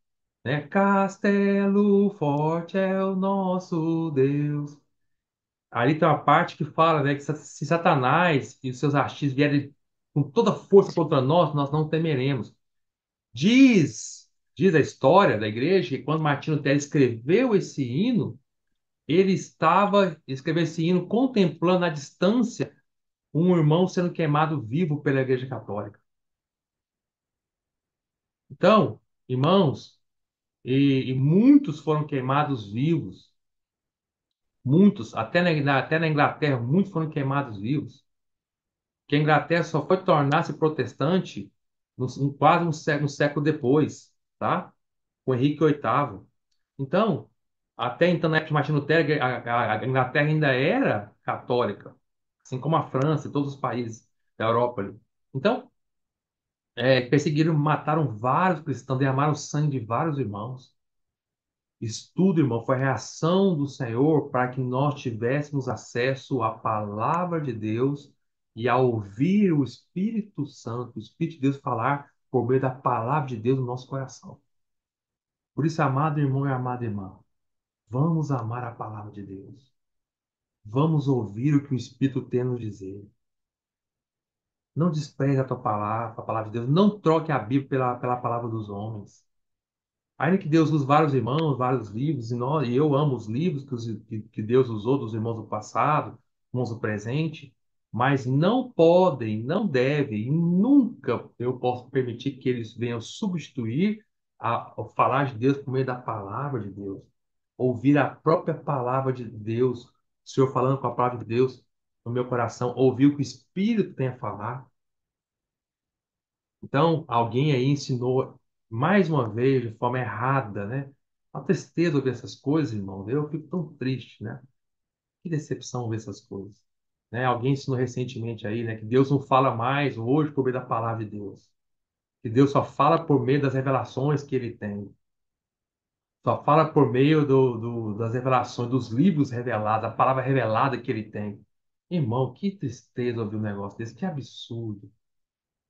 né? Castelo Forte é o nosso Deus. Ali tem uma parte que fala, né, que se Satanás e os seus artistas vierem com toda força contra nós, nós não temeremos. Diz a história da igreja que quando Martinho Lutero escreveu esse hino, escreveu esse hino contemplando à distância um irmão sendo queimado vivo pela Igreja Católica. Então, irmãos, e muitos foram queimados vivos, muitos, até na Inglaterra, muitos foram queimados vivos, que a Inglaterra só foi tornar-se protestante quase um século depois, tá? com Henrique VIII. Então, até então, na época de Martin Lutero, a Inglaterra ainda era católica, assim como a França e todos os países da Europa ali. Então, perseguiram, mataram vários cristãos, derramaram o sangue de vários irmãos. Isso tudo, irmão, foi a reação do Senhor para que nós tivéssemos acesso à palavra de Deus e a ouvir o Espírito Santo, o Espírito de Deus falar por meio da palavra de Deus no nosso coração. Por isso, amado irmão e amada irmã, vamos amar a palavra de Deus. Vamos ouvir o que o Espírito tem a nos dizer. Não despreze a palavra de Deus. Não troque a Bíblia pela palavra dos homens. Ainda que Deus use vários irmãos, vários livros, e eu amo os livros que Deus usou dos irmãos do passado, irmãos do presente, mas não podem, não devem, e nunca eu posso permitir que eles venham substituir o falar de Deus por meio da palavra de Deus. Ouvir a própria palavra de Deus, o Senhor falando com a palavra de Deus no meu coração, ouvir o que o Espírito tem a falar. Então, alguém aí ensinou mais uma vez de forma errada, né? Uma tristeza ouvir essas coisas, irmão. Eu fico tão triste, né? Que decepção ver essas coisas. Né? Alguém ensinou recentemente aí, né? Que Deus não fala mais hoje por meio da palavra de Deus. Que Deus só fala por meio das revelações que ele tem. Só fala por meio das revelações, dos livros revelados, a palavra revelada que ele tem. Irmão, que tristeza ouvir um negócio desse, que absurdo.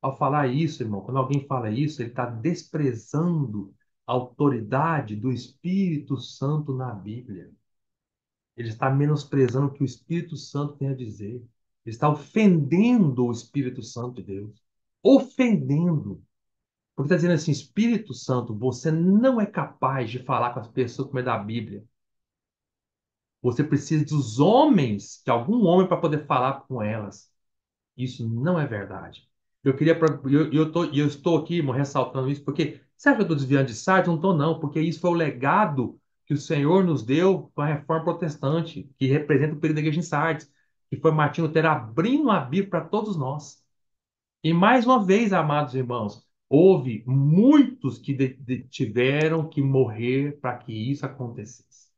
Ao falar isso, irmão, quando alguém fala isso, ele está desprezando a autoridade do Espírito Santo na Bíblia. Ele está menosprezando o que o Espírito Santo tem a dizer. Ele está ofendendo o Espírito Santo de Deus. Ofendendo. Porque está dizendo assim, Espírito Santo, você não é capaz de falar com as pessoas por meio da Bíblia. Você precisa dos homens, de algum homem para poder falar com elas. Isso não é verdade. Eu queria, eu estou aqui, irmão, ressaltando isso, porque será que eu estou desviando de site? Não estou, não, porque isso foi o legado que o Senhor nos deu com a Reforma Protestante, que representa o período da Igreja em Sardes, que foi Martinho Lutero abrindo a Bíblia para todos nós. E mais uma vez, amados irmãos, houve muitos que tiveram que morrer para que isso acontecesse.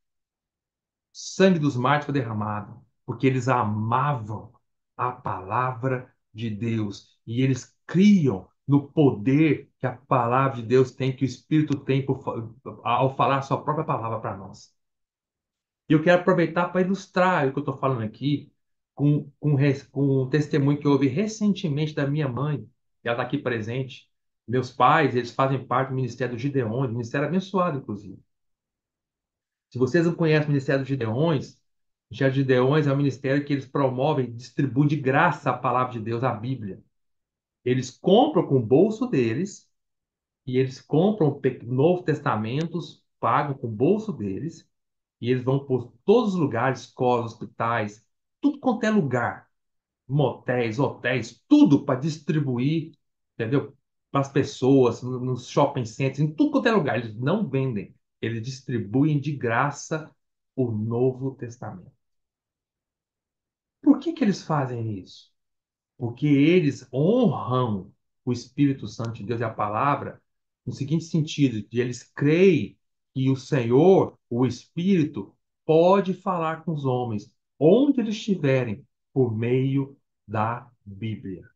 Sangue dos mártires foi derramado, porque eles amavam a palavra de Deus e eles criam no poder que a palavra de Deus tem, que o Espírito tem ao falar a sua própria palavra para nós. E eu quero aproveitar para ilustrar o que eu estou falando aqui com um testemunho que eu ouvi recentemente da minha mãe, que ela está aqui presente. Meus pais, eles fazem parte do Ministério do Gideões, ministério abençoado, inclusive. Se vocês não conhecem o Ministério dos Gideões, o Ministério dos Gideões é um ministério que eles promovem, distribuem de graça a palavra de Deus, a Bíblia. Eles compram com o bolso deles e eles compram Novo Testamentos, pagam com o bolso deles e eles vão por todos os lugares, escolas, hospitais, tudo quanto é lugar, motéis, hotéis, tudo para distribuir, entendeu? Para as pessoas, nos shopping centers, em tudo quanto é lugar. Eles não vendem, eles distribuem de graça o Novo Testamento. Por que que eles fazem isso? Porque eles honram o Espírito Santo de Deus e a palavra no seguinte sentido, de eles creem que o Senhor, o Espírito, pode falar com os homens, onde eles estiverem, por meio da Bíblia.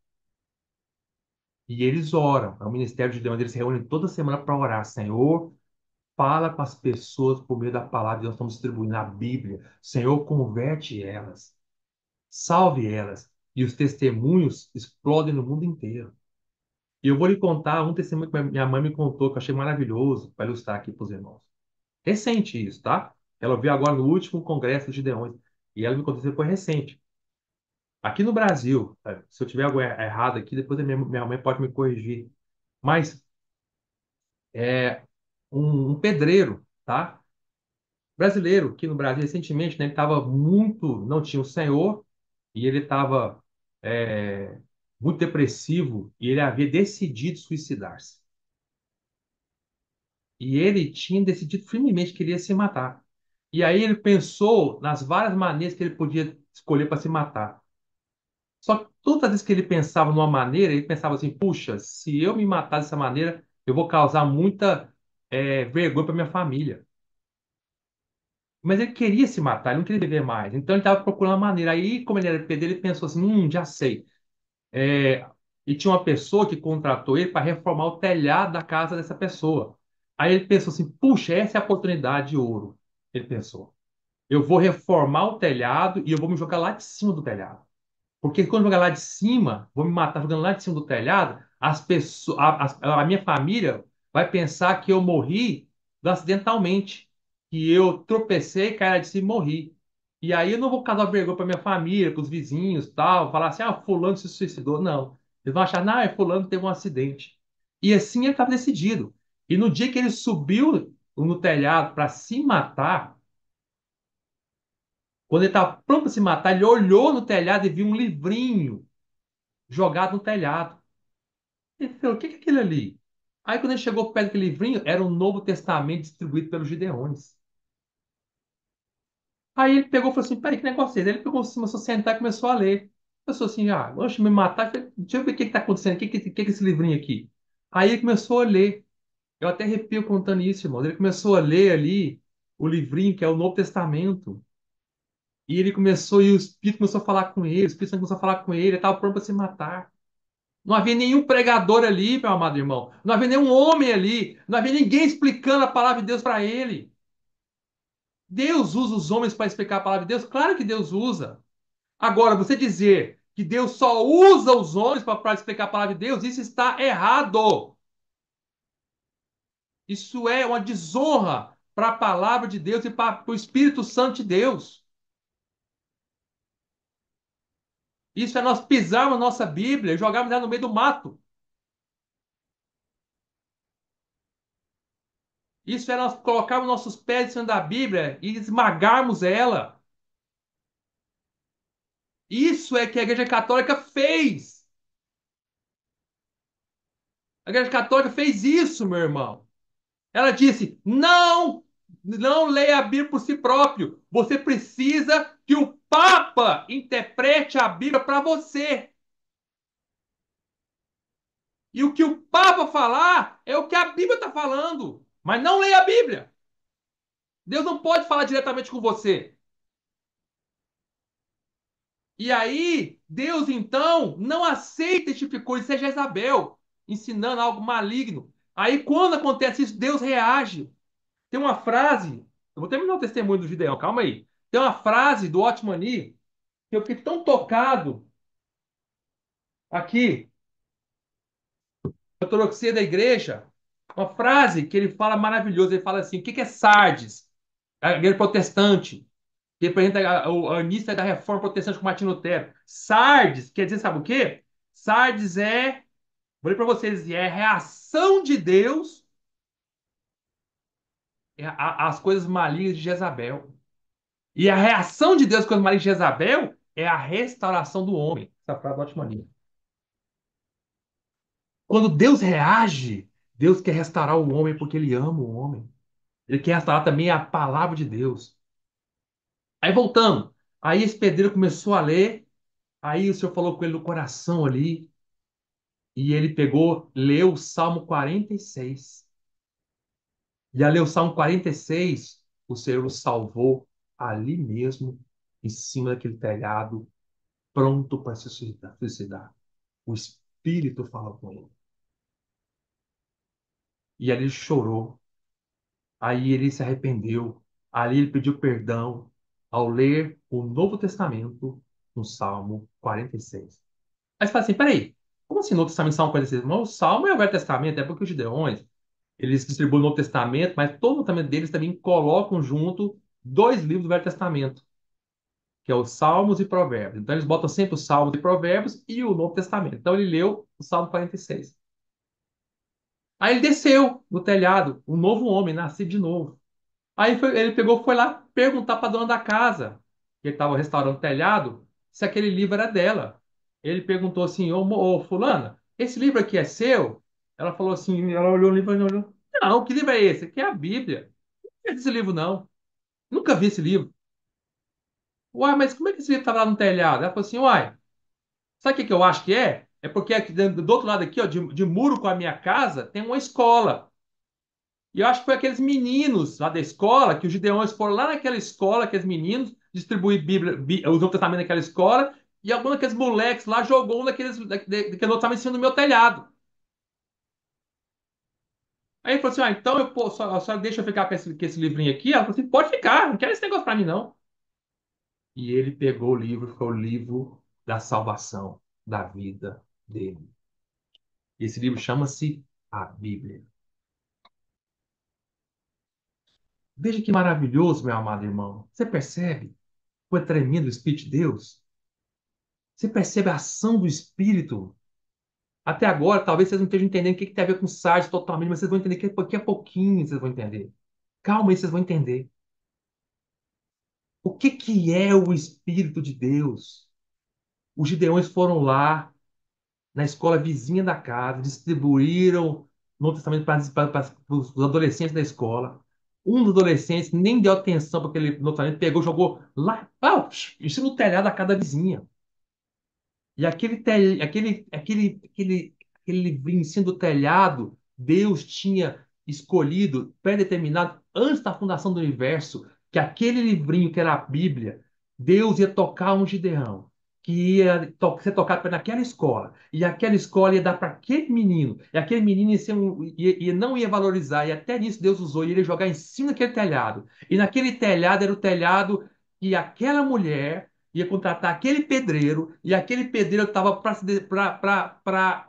E eles oram. É o ministério de Deus, eles se reúnem toda semana para orar. Senhor, fala com as pessoas por meio da palavra que nós estamos distribuindo a Bíblia. Senhor, converte elas. Salve elas. E os testemunhos explodem no mundo inteiro. E eu vou lhe contar um testemunho que minha mãe me contou, que eu achei maravilhoso, para ilustrar aqui para os irmãos. Recente isso, tá? Ela ouviu agora no último congresso de Gideões. E ela me contou que foi recente. Aqui no Brasil, se eu tiver algo errado aqui, depois a minha mãe pode me corrigir. Mas é um pedreiro, tá? Brasileiro, aqui no Brasil, recentemente, né, ele estava muito, não tinha o Senhor, e ele estava muito depressivo, e ele havia decidido suicidar-se. E ele tinha decidido firmemente que ele ia se matar. E aí ele pensou nas várias maneiras que ele podia escolher para se matar. Só que todas as vezes que ele pensava numa maneira, ele pensava assim: puxa, se eu me matar dessa maneira, eu vou causar muita. vergonha para minha família. Mas ele queria se matar, ele não queria viver mais. Então ele estava procurando uma maneira. Aí, como ele era pedreiro, ele pensou assim: já sei. É, e tinha uma pessoa que contratou ele para reformar o telhado da casa dessa pessoa. Aí ele pensou assim: puxa, essa é a oportunidade de ouro. Ele pensou: eu vou reformar o telhado e eu vou me jogar lá de cima do telhado. Porque quando eu jogar lá de cima, vou me matar jogando lá de cima do telhado, as pessoas, a minha família vai pensar que eu morri acidentalmente, que eu tropecei, caí lá de cima e morri. E aí eu não vou causar vergonha para minha família, para os vizinhos, tal, falar assim, fulano se suicidou. Não. Eles vão achar, não, fulano teve um acidente. E assim ele estava decidido. E no dia que ele subiu no telhado para se matar, quando ele estava pronto para se matar, ele olhou no telhado e viu um livrinho jogado no telhado. Ele falou, o que que é aquilo ali? Aí quando ele chegou perto daquele livrinho, era o Novo Testamento distribuído pelos Gideões. Aí ele pegou e falou assim, peraí, que negócio é esse? Ele pegou, começou a sentar e começou a ler. Pensou assim, deixa eu me matar. Eu falei, deixa eu ver o que está acontecendo, o que é esse livrinho aqui? Aí ele começou a ler. Eu até arrepio contando isso, irmão. Ele começou a ler ali o livrinho, que é o Novo Testamento. E ele começou, e o Espírito começou a falar com ele, o Espírito Santo começou a falar com ele estava pronto para se matar. Não havia nenhum pregador ali, meu amado irmão. Não havia nenhum homem ali. Não havia ninguém explicando a palavra de Deus para ele. Deus usa os homens para explicar a palavra de Deus? Claro que Deus usa. Agora, você dizer que Deus só usa os homens para explicar a palavra de Deus, isso está errado. Isso é uma desonra para a palavra de Deus e para o Espírito Santo de Deus. Isso é nós pisarmos na nossa Bíblia e jogarmos ela no meio do mato. Isso é nós colocarmos nossos pés em cima da Bíblia e esmagarmos ela. Isso é que a Igreja Católica fez. A Igreja Católica fez isso, meu irmão. Ela disse: não leia a Bíblia por si próprio. Você precisa que o Papa interprete a Bíblia para você. E o que o Papa falar é o que a Bíblia está falando. Mas não leia a Bíblia. Deus não pode falar diretamente com você. E aí, Deus então não aceita esse tipo de coisa, seja Isabel ensinando algo maligno. Aí, quando acontece isso, Deus reage. Tem uma frase, eu vou terminar o testemunho do Gideão, calma aí. Tem uma frase do Otmani que eu fiquei tão tocado aqui, ortodoxia da igreja, uma frase que ele fala maravilhoso. Ele fala assim: o que que é Sardes? A igreja protestante, que representa a início da reforma protestante com Martinho Lutero. Sardes quer dizer, sabe o quê? Sardes é, vou ler para vocês, é a reação de Deus às coisas malignas de Jezabel. E a reação de Deus com as malignas de Jezabel é a restauração do homem. Essa frase é ótima linha. Quando Deus reage, Deus quer restaurar o homem porque ele ama o homem. Ele quer restaurar também a palavra de Deus. Aí voltando. Aí esse pedreiro começou a ler. Aí o Senhor falou com ele no coração ali. E ele pegou, leu o Salmo 46. E ao ler o Salmo 46, o Senhor o salvou ali mesmo, em cima daquele telhado, pronto para se suicidar. O Espírito falou com ele. E ali ele chorou. Aí ele se arrependeu. Ali ele pediu perdão ao ler o Novo Testamento no Salmo 46. Aí você fala assim, peraí, como assim Novo Testamento, Salmo 46? Não, o Salmo é o Velho Testamento, é porque os Gideões, eles distribuem o Novo Testamento, mas todo o Testamento deles também colocam junto dois livros do Velho Testamento, que é os Salmos e Provérbios. Então eles botam sempre os Salmos e Provérbios e o Novo Testamento. Então ele leu o Salmo 46. Aí ele desceu do telhado, um novo homem, nascido de novo. Aí ele pegou, foi lá perguntar para a dona da casa, que estava restaurando o telhado, se aquele livro era dela. Ele perguntou assim, ô fulana, esse livro aqui é seu? Ela falou assim, ela olhou o livro e olhou. Não, que livro é esse? Aqui é a Bíblia. Não é esse livro, não. Nunca vi esse livro. Uai, mas como é que esse livro estava lá no telhado? Ela falou assim, uai, sabe o que que eu acho que é? É porque aqui, do outro lado aqui, ó, de muro com a minha casa, tem uma escola. E eu acho que foi aqueles meninos lá da escola, que os gideões foram lá naquela escola, aqueles meninos, distribuir Bíblia, o Novo Testamento naquela escola, e algum daqueles moleques lá jogou um daquele Novo Testamento em cima do meu telhado. Aí ele falou assim: ah, então a senhora deixa eu ficar com esse livrinho aqui? Ela falou assim: pode ficar, não quero esse negócio pra mim, não. E ele pegou o livro, foi o livro da salvação, da vida dele. Esse livro chama-se a Bíblia. Veja que maravilhoso, meu amado irmão. Você percebe? Foi tremendo o Espírito de Deus. Você percebe a ação do Espírito. Até agora, talvez vocês não estejam entendendo o que tem a ver com SARS totalmente, mas vocês vão entender que daqui a pouquinho vocês vão entender. Calma aí, vocês vão entender. O que é o Espírito de Deus? Os gideões foram lá na escola vizinha da casa, distribuíram no Novo Testamento para os adolescentes da escola. Um dos adolescentes nem deu atenção para aquele Novo Testamento, pegou, jogou lá, isso no telhado da casa da vizinha. E aquele livrinho em cima do telhado, Deus tinha escolhido, predeterminado, antes da fundação do universo, que aquele livrinho que era a Bíblia, Deus ia tocar um Gideão, que ia ser tocado naquela escola. E aquela escola ia dar para aquele menino. E aquele menino não ia valorizar. E até nisso Deus usou. E ele ia jogar em cima daquele telhado. E naquele telhado era o telhado que aquela mulher ia contratar aquele pedreiro, e aquele pedreiro estava para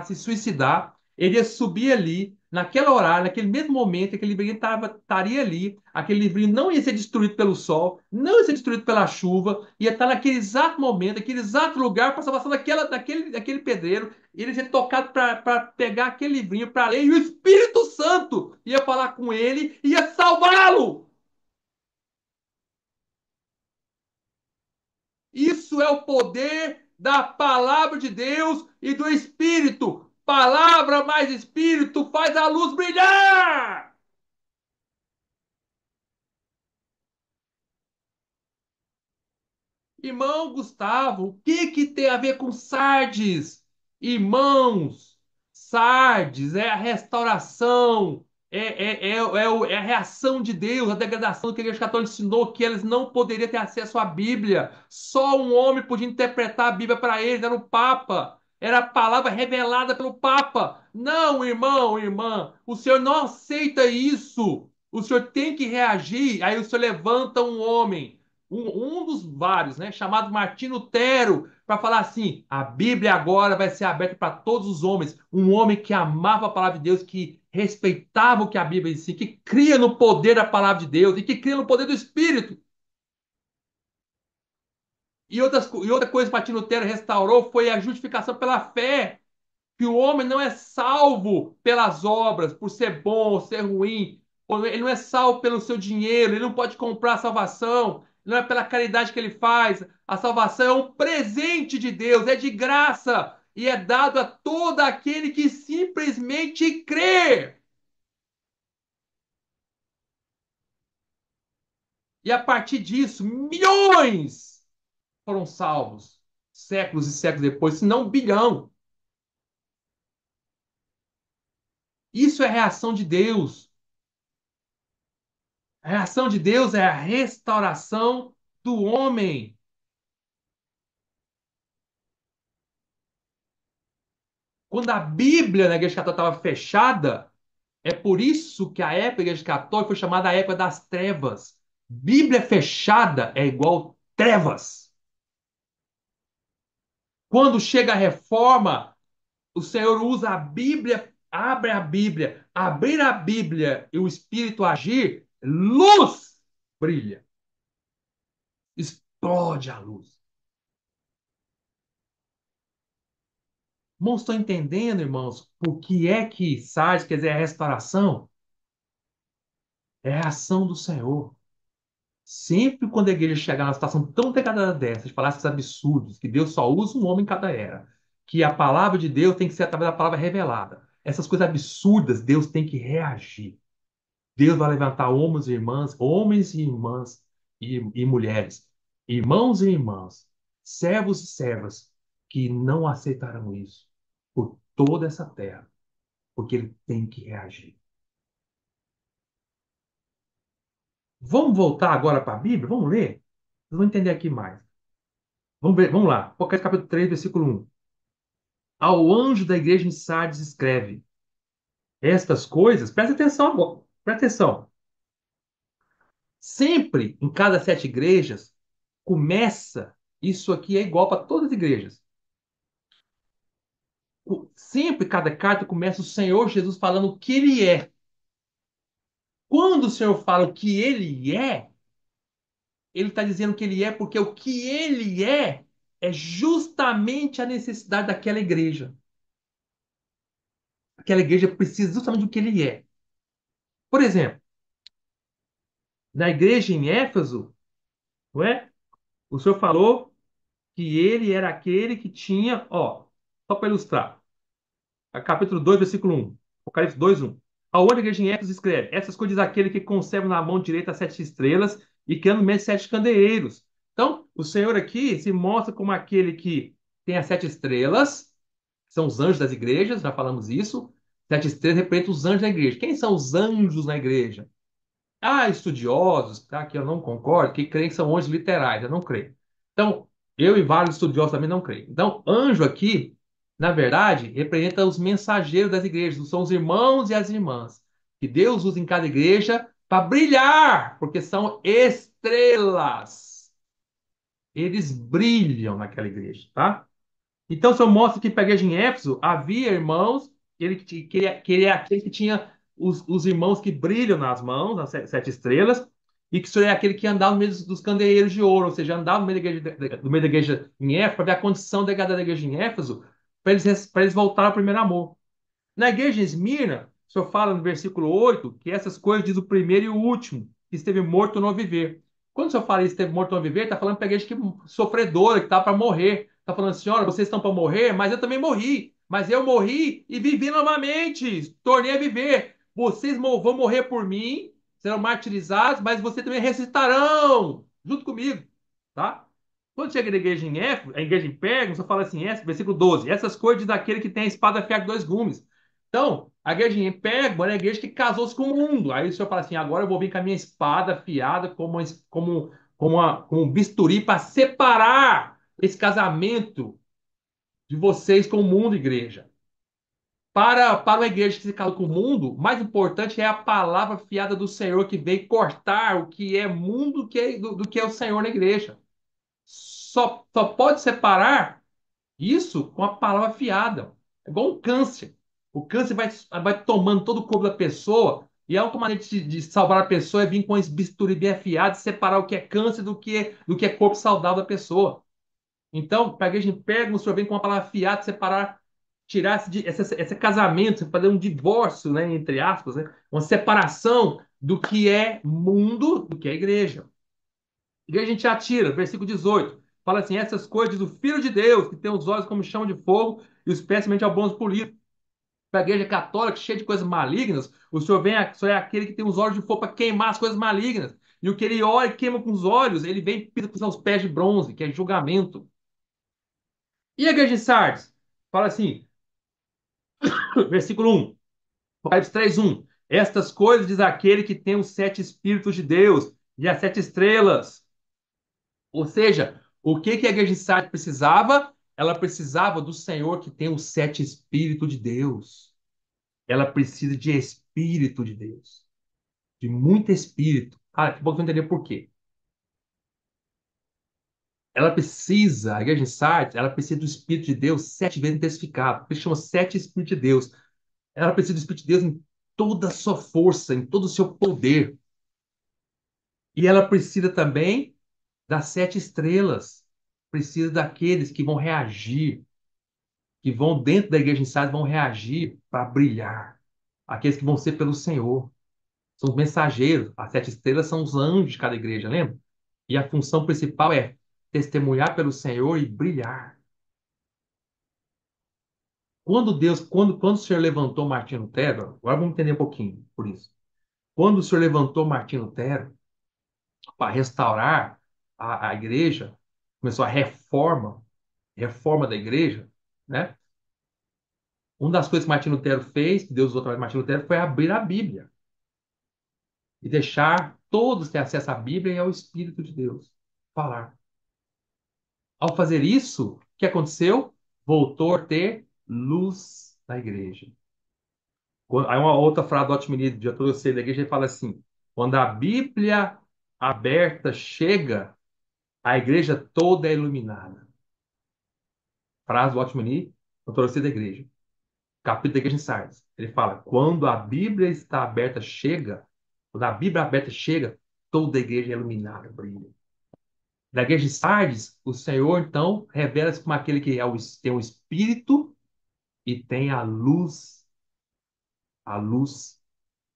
se suicidar. Ele ia subir ali, naquele horário, naquele mesmo momento, aquele livrinho estaria ali, aquele livrinho não ia ser destruído pelo sol, não ia ser destruído pela chuva, ia estar naquele exato momento, naquele exato lugar, para a salvação daquele pedreiro. Ele ia ser tocado para pegar aquele livrinho para ler, e o Espírito Santo ia falar com ele e ia salvá-lo. Isso é o poder da palavra de Deus e do Espírito. Palavra mais Espírito faz a luz brilhar. Irmão Gustavo, o que que tem a ver com Sardes? Irmãos, Sardes é a restauração, é a reação de Deus, a degradação que a Igreja Católica ensinou que eles não poderiam ter acesso à Bíblia. Só um homem podia interpretar a Bíblia para eles, era o Papa. Era a palavra revelada pelo Papa. Não, irmão, irmã, o senhor não aceita isso. O senhor tem que reagir. Aí o senhor levanta um homem um dos vários, né, chamado Martinho Lutero, para falar assim: a Bíblia agora vai ser aberta para todos os homens. Um homem que amava a palavra de Deus, que respeitava o que a Bíblia ensina, que cria no poder da palavra de Deus e que cria no poder do Espírito. E outra coisa que Martinho Lutero restaurou foi a justificação pela fé, que o homem não é salvo pelas obras, por ser bom ou ser ruim. Ele não é salvo pelo seu dinheiro, ele não pode comprar a salvação, não é pela caridade que ele faz. A salvação é um presente de Deus, é de graça e é dado a todo aquele que simplesmente crê. E a partir disso, milhões foram salvos, séculos e séculos depois, se não um bilhão. Isso é reação de Deus. A reação de Deus é a restauração do homem. Quando a Bíblia na Igreja Católica estava fechada, é por isso que a época da Igreja Católica foi chamada a época das trevas. Bíblia fechada é igual trevas. Quando chega a reforma, o Senhor usa a Bíblia, abre a Bíblia, abrir a Bíblia e o Espírito agir, luz brilha, explode a luz. Irmãos, estão entendendo, irmãos, o que é que Sardes quer dizer a restauração? É a ação do Senhor. Sempre quando a igreja chegar numa situação tão degradada dessa, de falar esses absurdos, que Deus só usa um homem em cada era, que a palavra de Deus tem que ser através da palavra revelada. Essas coisas absurdas, Deus tem que reagir. Deus vai levantar homens e irmãs e mulheres, irmãos e irmãs, servos e servas, que não aceitarão isso por toda essa terra, porque ele tem que reagir. Vamos voltar agora para a Bíblia? Vamos ler? Vocês vão entender aqui mais. Vamos ver, vamos lá. Apocalipse capítulo 3, versículo 1. Ao anjo da igreja em Sardes escreve: estas coisas, presta atenção agora, presta atenção. Sempre em cada sete igrejas começa, isso aqui é igual para todas as igrejas. Sempre cada carta começa o Senhor Jesus falando o que ele é. Quando o Senhor fala o que ele está dizendo que ele é porque o que ele é justamente a necessidade daquela igreja. Aquela igreja precisa justamente do que ele é. Por exemplo, na igreja em Éfeso, não é? O Senhor falou que ele era aquele que tinha, ó, só para ilustrar, capítulo 2 versículo 1, Apocalipse 2 1. Ao olho da igreja em Éfeso escreve: essas coisas aquele que conserva na mão direita as sete estrelas e que anda no meio de sete candeeiros. Então, o Senhor aqui se mostra como aquele que tem as sete estrelas, são os anjos das igrejas, já falamos isso. Sete estrelas representam os anjos da igreja. Quem são os anjos na igreja? Há estudiosos, tá, que eu não concordo, que creem que são anjos literais, eu não creio. Então, eu e vários estudiosos também não creem. Então, anjo aqui, na verdade, representa os mensageiros das igrejas, são os irmãos e as irmãs, que Deus usa em cada igreja para brilhar, porque são estrelas. Eles brilham naquela igreja, tá? Então, o Senhor mostra que para a igreja em Éfeso havia irmãos, que ele é aquele que tinha os irmãos que brilham nas mãos, as sete estrelas, e que o Senhor é aquele que andava no meio dos candeeiros de ouro, ou seja, andava no meio da igreja, no meio da igreja em Éfeso, para ver a condição da igreja em Éfeso, para eles voltarem ao primeiro amor. Na igreja de Esmirna, o Senhor fala no versículo 8 que essas coisas diz o primeiro e o último, que esteve morto ou não viver. Quando o Senhor fala isso, esteve morto ou não viver, está falando para a igreja que sofredora, que está para morrer. Está falando, senhora, vocês estão para morrer, mas eu também morri. Mas eu morri e vivi novamente, tornei a viver. Vocês vão morrer por mim, serão martirizados, mas vocês também ressuscitarão, junto comigo. Tá? Quando chega na igreja em Éfeso, a igreja em Pérgamo, você fala assim, versículo 12, essas coisas daquele que tem a espada afiada de dois gumes. Então, a igreja em Pérgamo era a igreja que casou-se com o mundo. Aí o senhor fala assim, agora eu vou vir com a minha espada afiada como um bisturi para separar esse casamento de vocês com o mundo, igreja. Para uma igreja que se casou com o mundo, o mais importante é a palavra fiada do Senhor que vem cortar o que é mundo do que é o Senhor na igreja. Só pode separar isso com a palavra afiada. É igual um câncer. O câncer vai tomando todo o corpo da pessoa e a única maneira de salvar a pessoa é vir com esse bisturi bem afiado e separar o que é câncer do que é corpo saudável da pessoa. Então, para a igreja em Pérgamo, o senhor vem com uma palavra afiada, separar, tirar esse casamento, fazer um divórcio, né, entre aspas, né, uma separação do que é mundo, do que é igreja. E a gente atira, versículo 18. Fala assim: essas coisas do Filho de Deus, que tem os olhos como chama de fogo e os pés semelhante ao bronze polido. Para a igreja católica, cheia de coisas malignas, o Senhor é aquele que tem os olhos de fogo para queimar as coisas malignas. E o que ele olha e queima com os olhos, ele vem e pisa com os pés de bronze, que é julgamento. E a igreja de Sardes? Fala assim, versículo 1, Apocalipse 3:1. Estas coisas diz aquele que tem os sete Espíritos de Deus e as sete estrelas. Ou seja, o que a igreja de Sardes precisava? Ela precisava do Senhor que tem os sete Espíritos de Deus. Ela precisa de Espírito de Deus, de muito Espírito. Ah, que bom que eu entender por quê. Ela precisa, a igreja de Sardes, ela precisa do Espírito de Deus sete vezes intensificado. Por isso chama sete Espíritos de Deus. Ela precisa do Espírito de Deus em toda a sua força, em todo o seu poder. E ela precisa também das sete estrelas. Precisa daqueles que vão reagir, que vão dentro da igreja em Sardes, vão reagir para brilhar. Aqueles que vão ser pelo Senhor. São os mensageiros. As sete estrelas são os anjos de cada igreja, lembra? E a função principal é testemunhar pelo Senhor e brilhar. Quando o Senhor levantou Martinho Lutero, agora vamos entender um pouquinho por isso. Quando o Senhor levantou Martinho Lutero para restaurar a igreja, começou a reforma da igreja, né? Uma das coisas que Martinho Lutero fez, que Deus usou através de Martinho Lutero, foi abrir a Bíblia. e deixar todos ter acesso à Bíblia e ao Espírito de Deus falar. Ao fazer isso, o que aconteceu? Voltou a ter luz na igreja. Aí uma outra frase do Otmini, de autor da igreja, ele fala assim: quando a Bíblia aberta chega, a igreja toda é iluminada. Frase do Otmini, autor da igreja. Capítulo da igreja em Sardes. Ele fala: quando a Bíblia está aberta, chega, quando a Bíblia aberta chega, toda a igreja é iluminada, brilha. Da igreja de Sardes, o Senhor, então, revela-se como aquele que tem o Espírito e tem a luz,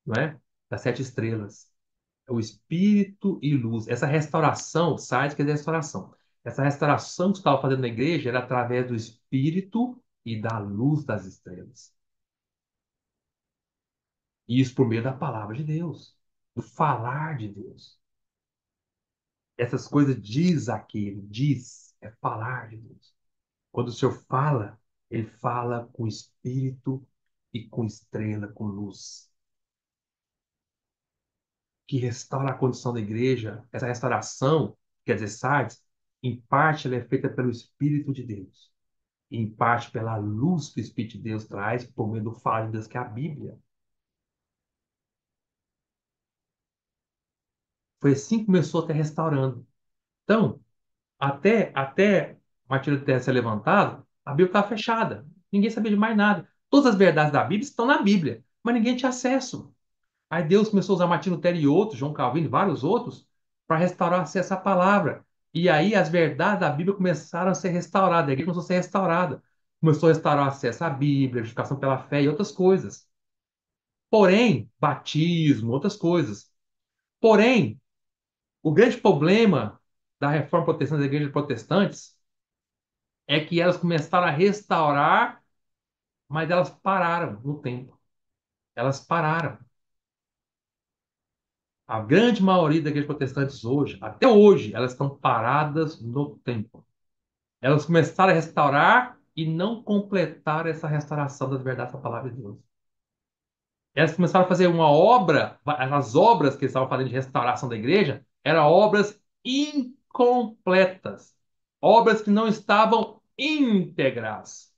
não é? Das sete estrelas. É o Espírito e luz. Essa restauração, Sardes quer dizer restauração. Essa restauração que você estava fazendo na igreja era através do Espírito e da luz das estrelas. E isso por meio da palavra de Deus, do falar de Deus. Essas coisas diz aquele, diz, é falar de Deus. Quando o Senhor fala, ele fala com espírito e com estrela, com luz, que restaura a condição da igreja. Essa restauração, quer dizer, Sardes, em parte ela é feita pelo Espírito de Deus, e em parte pela luz que o Espírito de Deus traz por meio do falar de Deus, que é a Bíblia. Foi assim que começou a ter restaurando. Então, até Martinho Lutero ser levantado, a Bíblia estava fechada. Ninguém sabia de mais nada. Todas as verdades da Bíblia estão na Bíblia, mas ninguém tinha acesso. Aí Deus começou a usar Martinho Lutero e outros, João Calvino e vários outros, para restaurar acesso à palavra. E aí as verdades da Bíblia começaram a ser restauradas, a igreja começou a ser restaurada. Começou a restaurar o acesso à Bíblia, a justificação pela fé e outras coisas. Porém, batismo, outras coisas. Porém, o grande problema da reforma protestante, das igrejas protestantes, é que elas começaram a restaurar, mas elas pararam no tempo. Elas pararam. A grande maioria das igrejas protestantes hoje, até hoje, elas estão paradas no tempo. Elas começaram a restaurar e não completaram essa restauração das verdades da palavra de Deus. Elas começaram a fazer uma obra, as obras que eles estavam fazendo de restauração da igreja eram obras incompletas, obras que não estavam íntegras.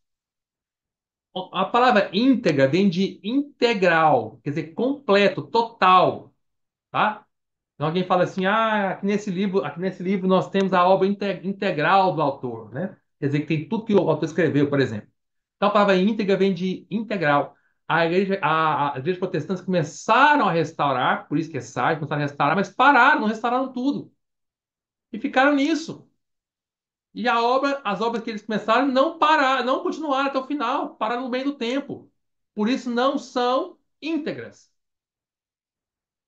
A palavra íntegra vem de integral, quer dizer, completo, total, tá? Então alguém fala assim, aqui nesse livro nós temos a obra integral do autor, né? Quer dizer que tem tudo que o autor escreveu, por exemplo. Então a palavra íntegra vem de integral. As igrejas protestantes começaram a restaurar, por isso que é SAI, começaram a restaurar, mas pararam, não restauraram tudo. E ficaram nisso. E as obras que eles começaram não pararam, não continuaram até o final, pararam no meio do tempo. Por isso não são íntegras,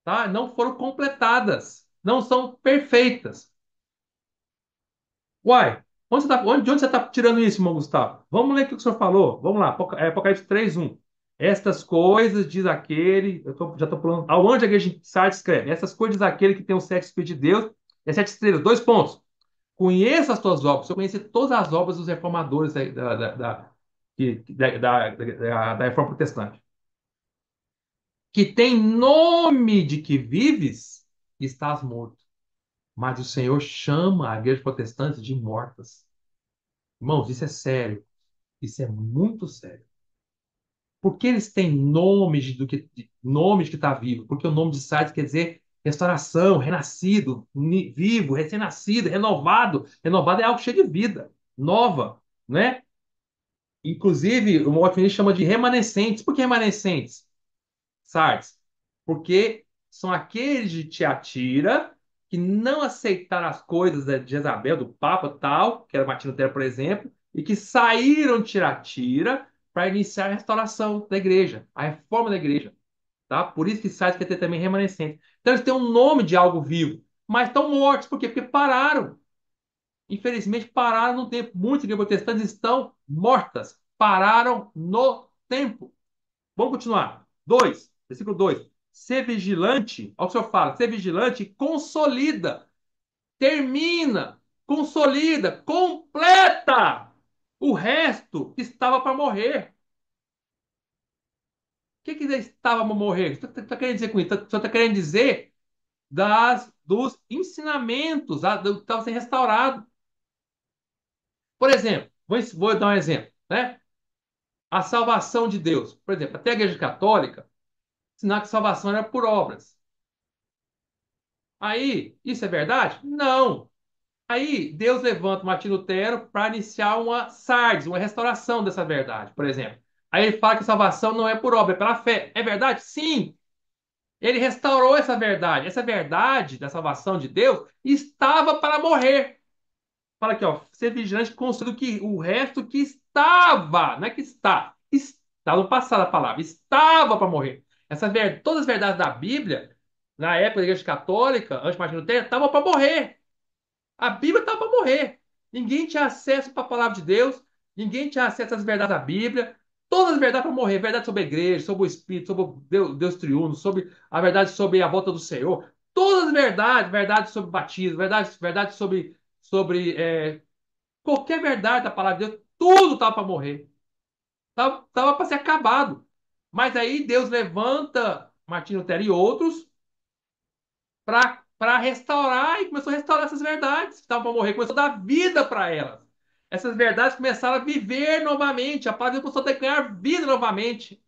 tá? Não foram completadas, não são perfeitas. Uai, de onde você está tirando isso, irmão Gustavo? Vamos ler o que o senhor falou. Vamos lá, Apocalipse 3:1. Estas coisas diz aquele, já estou pulando, ao anjo da igreja de Sardes escreve, essas coisas diz aquele que tem os sete espíritos de Deus e as sete estrelas. Dois pontos. Conheça as tuas obras. Se eu conhecer todas as obras dos reformadores da reforma protestante, que tem nome de que vives, estás morto. Mas o Senhor chama a igreja protestante de mortas. Irmãos, isso é sério. Isso é muito sério. Por que eles têm nome de que está vivo? Porque o nome de Sardes quer dizer restauração, renascido, vivo, recém-nascido, renovado. Renovado é algo cheio de vida, nova, né? Inclusive, o Waltman chama de remanescentes. Por que remanescentes? Sardes? Porque são aqueles de Tiatira que não aceitaram as coisas de Jezabel, do Papa tal, que era Martinho Lutero, por exemplo, e que saíram de Tiatira para iniciar a restauração da igreja, a reforma da igreja. Tá? Por isso que Sardes quer ter também remanescente. Então eles têm um nome de algo vivo, mas estão mortos. Por quê? Porque pararam. Infelizmente, pararam no tempo. Muitas igrejas protestantes estão mortas. Pararam no tempo. Vamos continuar. 2, versículo 2. Ser vigilante, olha o que o senhor fala, ser vigilante consolida, termina, consolida, completa o resto que estava para morrer. O que estava para morrer? O que você está querendo dizer com isso? Você está querendo dizer dos ensinamentos, do que estava sendo restaurado. Por exemplo, vou dar um exemplo, né? A salvação de Deus. Por exemplo, até a Igreja Católica ensinar que salvação era por obras. Aí, isso é verdade? Não. Aí, Deus levanta Martinho Lutero para iniciar uma sardes, uma restauração dessa verdade, por exemplo. Aí ele fala que salvação não é por obra, é pela fé. É verdade? Sim. Ele restaurou essa verdade. Essa verdade da salvação de Deus estava para morrer. Fala aqui, ó, ser vigilante considerando que o resto que estava, não é que está no passado a palavra, estava para morrer. Todas as verdades da Bíblia, na época da Igreja Católica, antes de Martin Lutero, estavam para morrer. A Bíblia estava para morrer. Ninguém tinha acesso para a palavra de Deus, ninguém tinha acesso às verdades da Bíblia. Todas as verdades para morrer, verdade sobre a igreja, sobre o Espírito, sobre o Deus triuno, sobre a verdade sobre a volta do Senhor. Todas as verdades, verdade sobre o batismo, verdade sobre qualquer verdade da palavra de Deus, tudo estava para morrer. Estava para ser acabado. Mas aí Deus levanta Martinho Lutero e outros para restaurar e começou a restaurar essas verdades que estavam para morrer, começou a dar vida para elas. Essas verdades começaram a viver novamente, a palavra de Deus começou a ganhar vida novamente.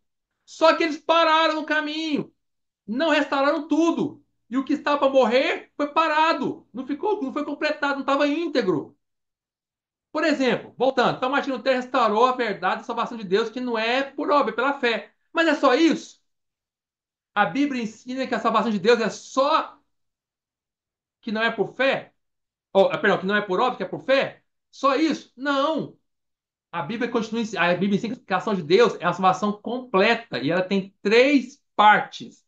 Só que eles pararam no caminho, não restauraram tudo. E o que estava para morrer foi parado, não ficou, não foi completado, não estava íntegro. Por exemplo, voltando, então Martinho Lutero restaurou a verdade da salvação de Deus, que não é por obra, é pela fé. Mas é só isso? A Bíblia ensina que a salvação de Deus é só que não é por fé? Perdão, que não é por obra, que é por fé? Só isso? Não. A Bíblia ensina que a salvação de Deus é a salvação completa e ela tem três partes.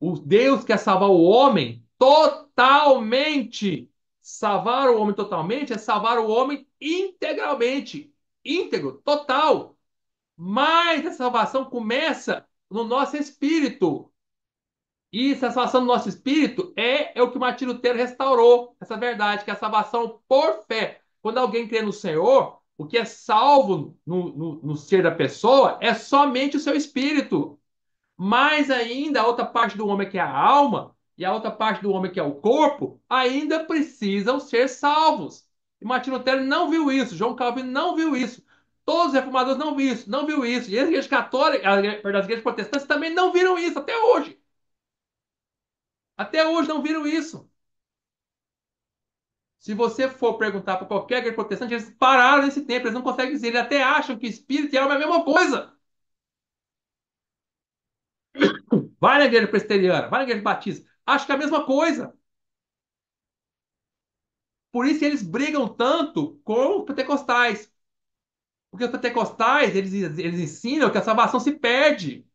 O Deus quer salvar o homem totalmente. Salvar o homem totalmente é salvar o homem integralmente. Íntegro, total. Mas a salvação começa no nosso espírito. E essa salvação do nosso espírito é o que Martinho Lutero restaurou, essa verdade, que é a salvação por fé. Quando alguém crê no Senhor, o que é salvo no ser da pessoa é somente o seu espírito. Mais ainda, a outra parte do homem, que é a alma, e a outra parte do homem, que é o corpo, ainda precisam ser salvos. E Martinho Lutero não viu isso, João Calvino não viu isso. Todos os reformadores não viram isso, não viu isso. E as igrejas católicas, as igrejas protestantes também não viram isso até hoje. Até hoje não viram isso. Se você for perguntar para qualquer igreja protestante, eles pararam nesse tempo, eles não conseguem dizer, eles até acham que espírito e alma é a mesma coisa. Vai na igreja presbiteriana, vai na igreja batista, acho que é a mesma coisa. Por isso eles brigam tanto com os pentecostais. Porque os pentecostais, eles ensinam que a salvação se perde.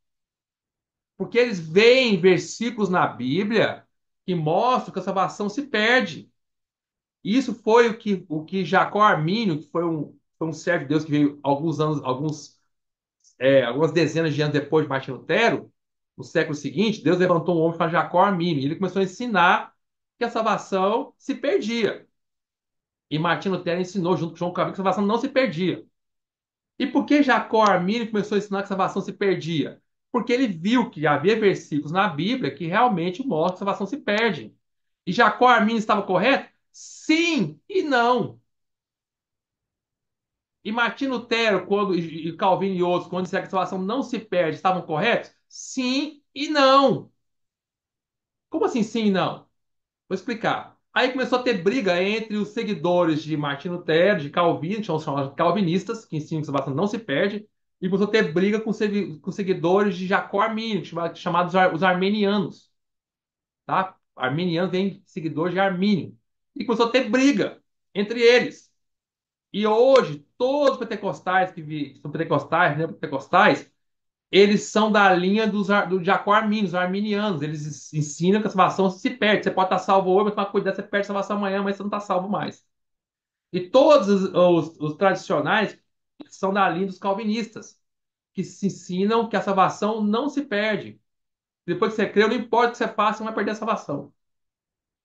Porque eles veem versículos na Bíblia que mostram que a salvação se perde. Isso foi o que Jacó Armínio, que foi um servo de Deus que veio alguns anos, algumas dezenas de anos depois de Martim Lutero, no século seguinte, Deus levantou um homem chamado Jacó Armínio. E ele começou a ensinar que a salvação se perdia. E Martim Lutero ensinou, junto com João Calvino, que a salvação não se perdia. E por que Jacó Armínio começou a ensinar que a salvação se perdia? Porque ele viu que havia versículos na Bíblia que realmente mostram que a salvação se perde. E Jacó Armínio estava correto? Sim e não. E Martinho Lutero, e Calvino e outros, quando disseram que a salvação não se perde, estavam corretos? Sim e não. Como assim sim e não? Vou explicar. Aí começou a ter briga entre os seguidores de Martinho Lutero, de Calvino, que são chamados calvinistas, que ensinam que a salvação não se perde, e começou a ter briga com seguidores de Jacó Armínio, chamados os armenianos. Tá? Arminianos vêm seguidores de Armínio. E começou a ter briga entre eles. E hoje, todos os pentecostais são pentecostais, né, pentecostais, eles são da linha do Jacó Armínio, os arminianos. Eles ensinam que a salvação se perde. Você pode estar salvo hoje, mas tomar cuidado, você perde a salvação amanhã, mas você não está salvo mais. E todos os tradicionais são da linha dos calvinistas, que se ensinam que a salvação não se perde. Depois que você crê, não importa o que você faça, você não vai perder a salvação.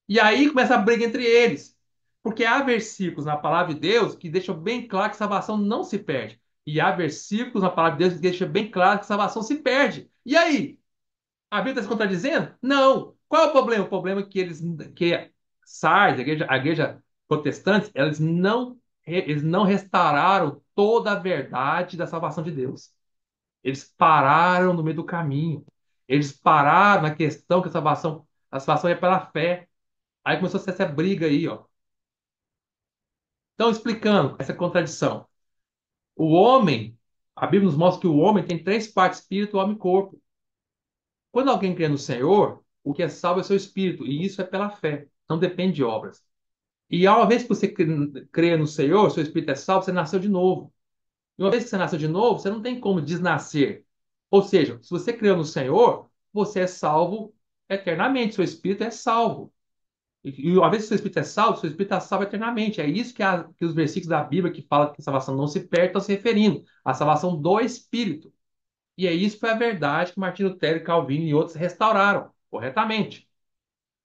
E aí começa a briga entre eles. Porque há versículos na palavra de Deus que deixam bem claro que salvação não se perde. E há versículos na palavra de Deus que deixam bem claro que salvação se perde. E aí? A Bíblia está se contradizendo? Não. Qual é o problema? O problema é que que Sardes, a igreja protestante, eles não restauraram toda a verdade da salvação de Deus. Eles pararam no meio do caminho. Eles pararam na questão que a salvação é pela fé. Aí começou a ser essa briga aí, ó. Então, explicando essa contradição. O homem, a Bíblia nos mostra que o homem tem três partes: espírito, alma e corpo. Quando alguém crê no Senhor, o que é salvo é o seu espírito, e isso é pela fé, não depende de obras. E uma vez que você crê no Senhor, seu espírito é salvo, você nasceu de novo. E uma vez que você nasceu de novo, você não tem como desnascer. Ou seja, se você crê no Senhor, você é salvo eternamente, seu espírito é salvo. E uma vez que seu espírito é salvo, seu espírito está salvo eternamente. É isso que os versículos da Bíblia que falam que a salvação não se perde estão se referindo. A salvação do espírito. E é isso que foi a verdade que Martinho Lutero, Calvino e outros restauraram corretamente.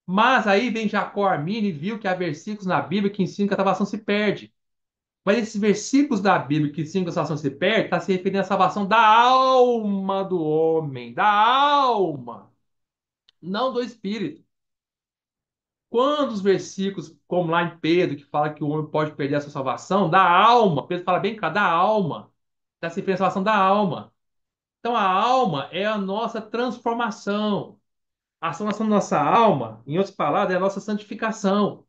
Mas aí vem Jacó Armini e viu que há versículos na Bíblia que ensinam que a salvação se perde. Mas esses versículos da Bíblia que ensinam que a salvação se perde, está se referindo à salvação da alma do homem, da alma, não do espírito. Quando os versículos, como lá em Pedro, que fala que o homem pode perder a sua salvação, da alma, Pedro fala bem claro, da alma, está se referindo à salvação da alma. Então a alma é a nossa transformação. A salvação da nossa alma, em outras palavras, é a nossa santificação.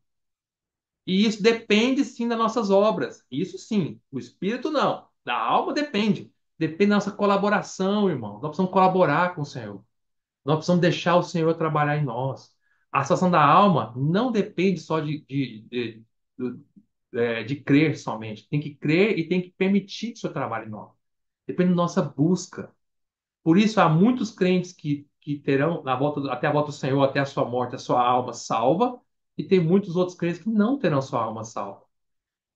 E isso depende sim das nossas obras. Isso sim. O espírito não. Da alma depende. Depende da nossa colaboração, irmão. Nós precisamos colaborar com o Senhor. Nós precisamos deixar o Senhor trabalhar em nós. A salvação da alma não depende só de crer somente. Tem que crer e tem que permitir que o Senhor trabalhe em nós. Depende da nossa busca. Por isso, há muitos crentes que terão até a volta do Senhor, até a sua morte, a sua alma salva, e tem muitos outros crentes que não terão sua alma salva.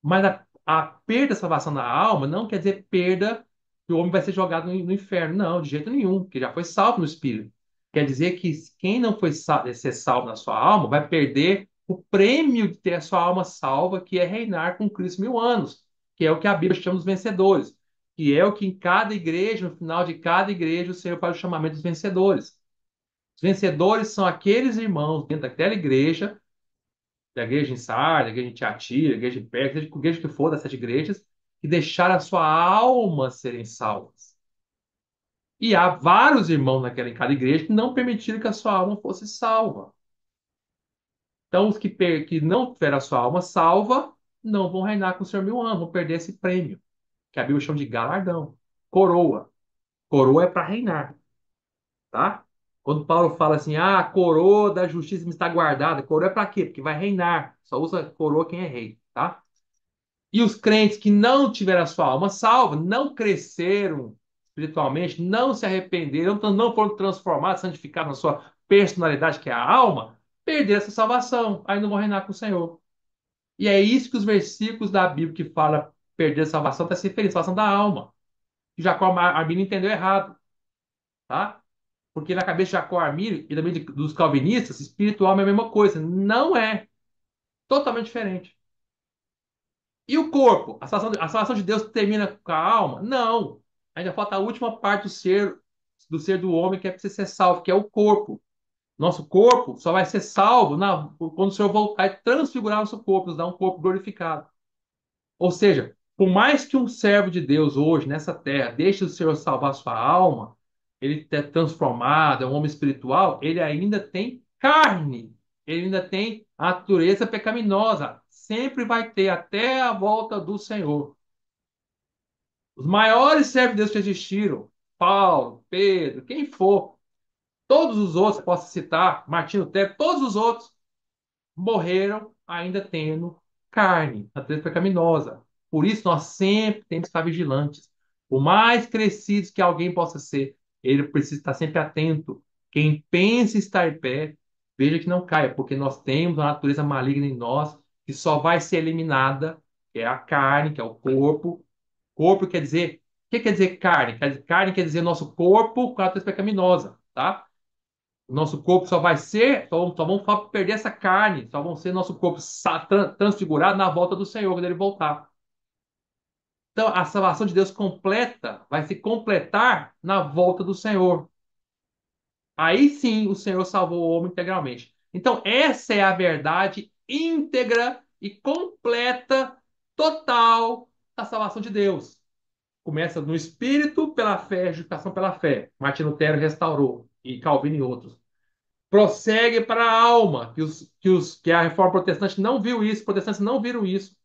Mas a perda da salvação da alma não quer dizer perda que o homem vai ser jogado no inferno. Não, de jeito nenhum, que já foi salvo no Espírito. Quer dizer que quem não foi ser salvo na sua alma vai perder o prêmio de ter a sua alma salva, que é reinar com Cristo 1000 anos, que é o que a Bíblia chama dos vencedores, que é o que em cada igreja, no final de cada igreja, o Senhor faz o chamamento dos vencedores. Os vencedores são aqueles irmãos dentro daquela igreja, da igreja em Sardes, da igreja em Tiatira, da igreja em Pérgamo, da igreja que for das 7 igrejas, que deixaram a sua alma serem salvas. E há vários irmãos em cada igreja que não permitiram que a sua alma fosse salva. Então, os que não tiveram a sua alma salva não vão reinar com o Senhor 1000 anos, vão perder esse prêmio, que a Bíblia chama de galardão, coroa. Coroa é para reinar, tá? Quando Paulo fala assim, a coroa da justiça me está guardada, coroa é para quê? Porque vai reinar. Só usa coroa quem é rei, tá? E os crentes que não tiveram a sua alma salva, não cresceram espiritualmente, não se arrependeram, não foram transformados, santificados na sua personalidade, que é a alma, perderam essa salvação. Aí não vão reinar com o Senhor. E é isso que os versículos da Bíblia que fala perder a salvação está se referindo à salvação da alma. Que Jacó Armínio entendeu errado, tá? Porque na cabeça de Jacó Armínio e também dos calvinistas, espírito e alma é a mesma coisa. Não é. Totalmente diferente. E o corpo? A salvação de Deus termina com a alma? Não. Ainda falta a última parte do ser do homem que é preciso ser salvo, que é o corpo. Nosso corpo só vai ser salvo quando o Senhor voltar e transfigurar nosso corpo, nos dar um corpo glorificado. Ou seja, por mais que um servo de Deus hoje, nessa terra, deixe o Senhor salvar sua alma, ele é transformado, é um homem espiritual, ele ainda tem carne, ele ainda tem a natureza pecaminosa. Sempre vai ter até a volta do Senhor. Os maiores servos de Deus que existiram, Paulo, Pedro, quem for, todos os outros, posso citar, Martinho Lutero, todos os outros, morreram ainda tendo carne, natureza pecaminosa. Por isso, nós sempre temos que estar vigilantes. Por mais crescidos que alguém possa ser, ele precisa estar sempre atento. Quem pensa estar em pé, veja que não caia, porque nós temos uma natureza maligna em nós que só vai ser eliminada, que é a carne, que é o corpo. Corpo quer dizer. O que quer dizer carne? Carne quer dizer nosso corpo com a natureza pecaminosa, tá? O nosso corpo só vai ser, só vamos perder essa carne, só vão ser nosso corpo transfigurado na volta do Senhor, quando ele voltar. Então, a salvação de Deus completa, vai se completar na volta do Senhor. Aí sim o Senhor salvou o homem integralmente. Então, essa é a verdade íntegra e completa, total da salvação de Deus. Começa no Espírito, pela fé, justificação pela fé. Martin Lutero restaurou, e Calvino e outros. Prossegue para a alma, que a reforma protestante não viu isso, os protestantes não viram isso.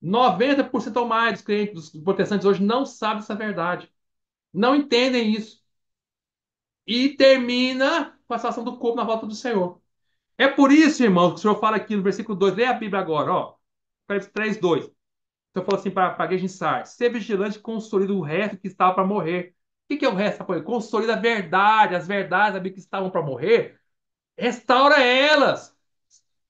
90% ou mais dos crentes, dos protestantes hoje não sabem essa verdade. Não entendem isso. E termina com a salvação do corpo na volta do Senhor. É por isso, irmãos, que o Senhor fala aqui no versículo 2. Lê a Bíblia agora, ó. Apocalipse 3, 2. O Senhor falou assim para a igreja em Sardes: ser vigilante e consolida o resto que estava para morrer. O que é o resto? Consolida a verdade, as verdades que estavam para morrer. Restaura elas.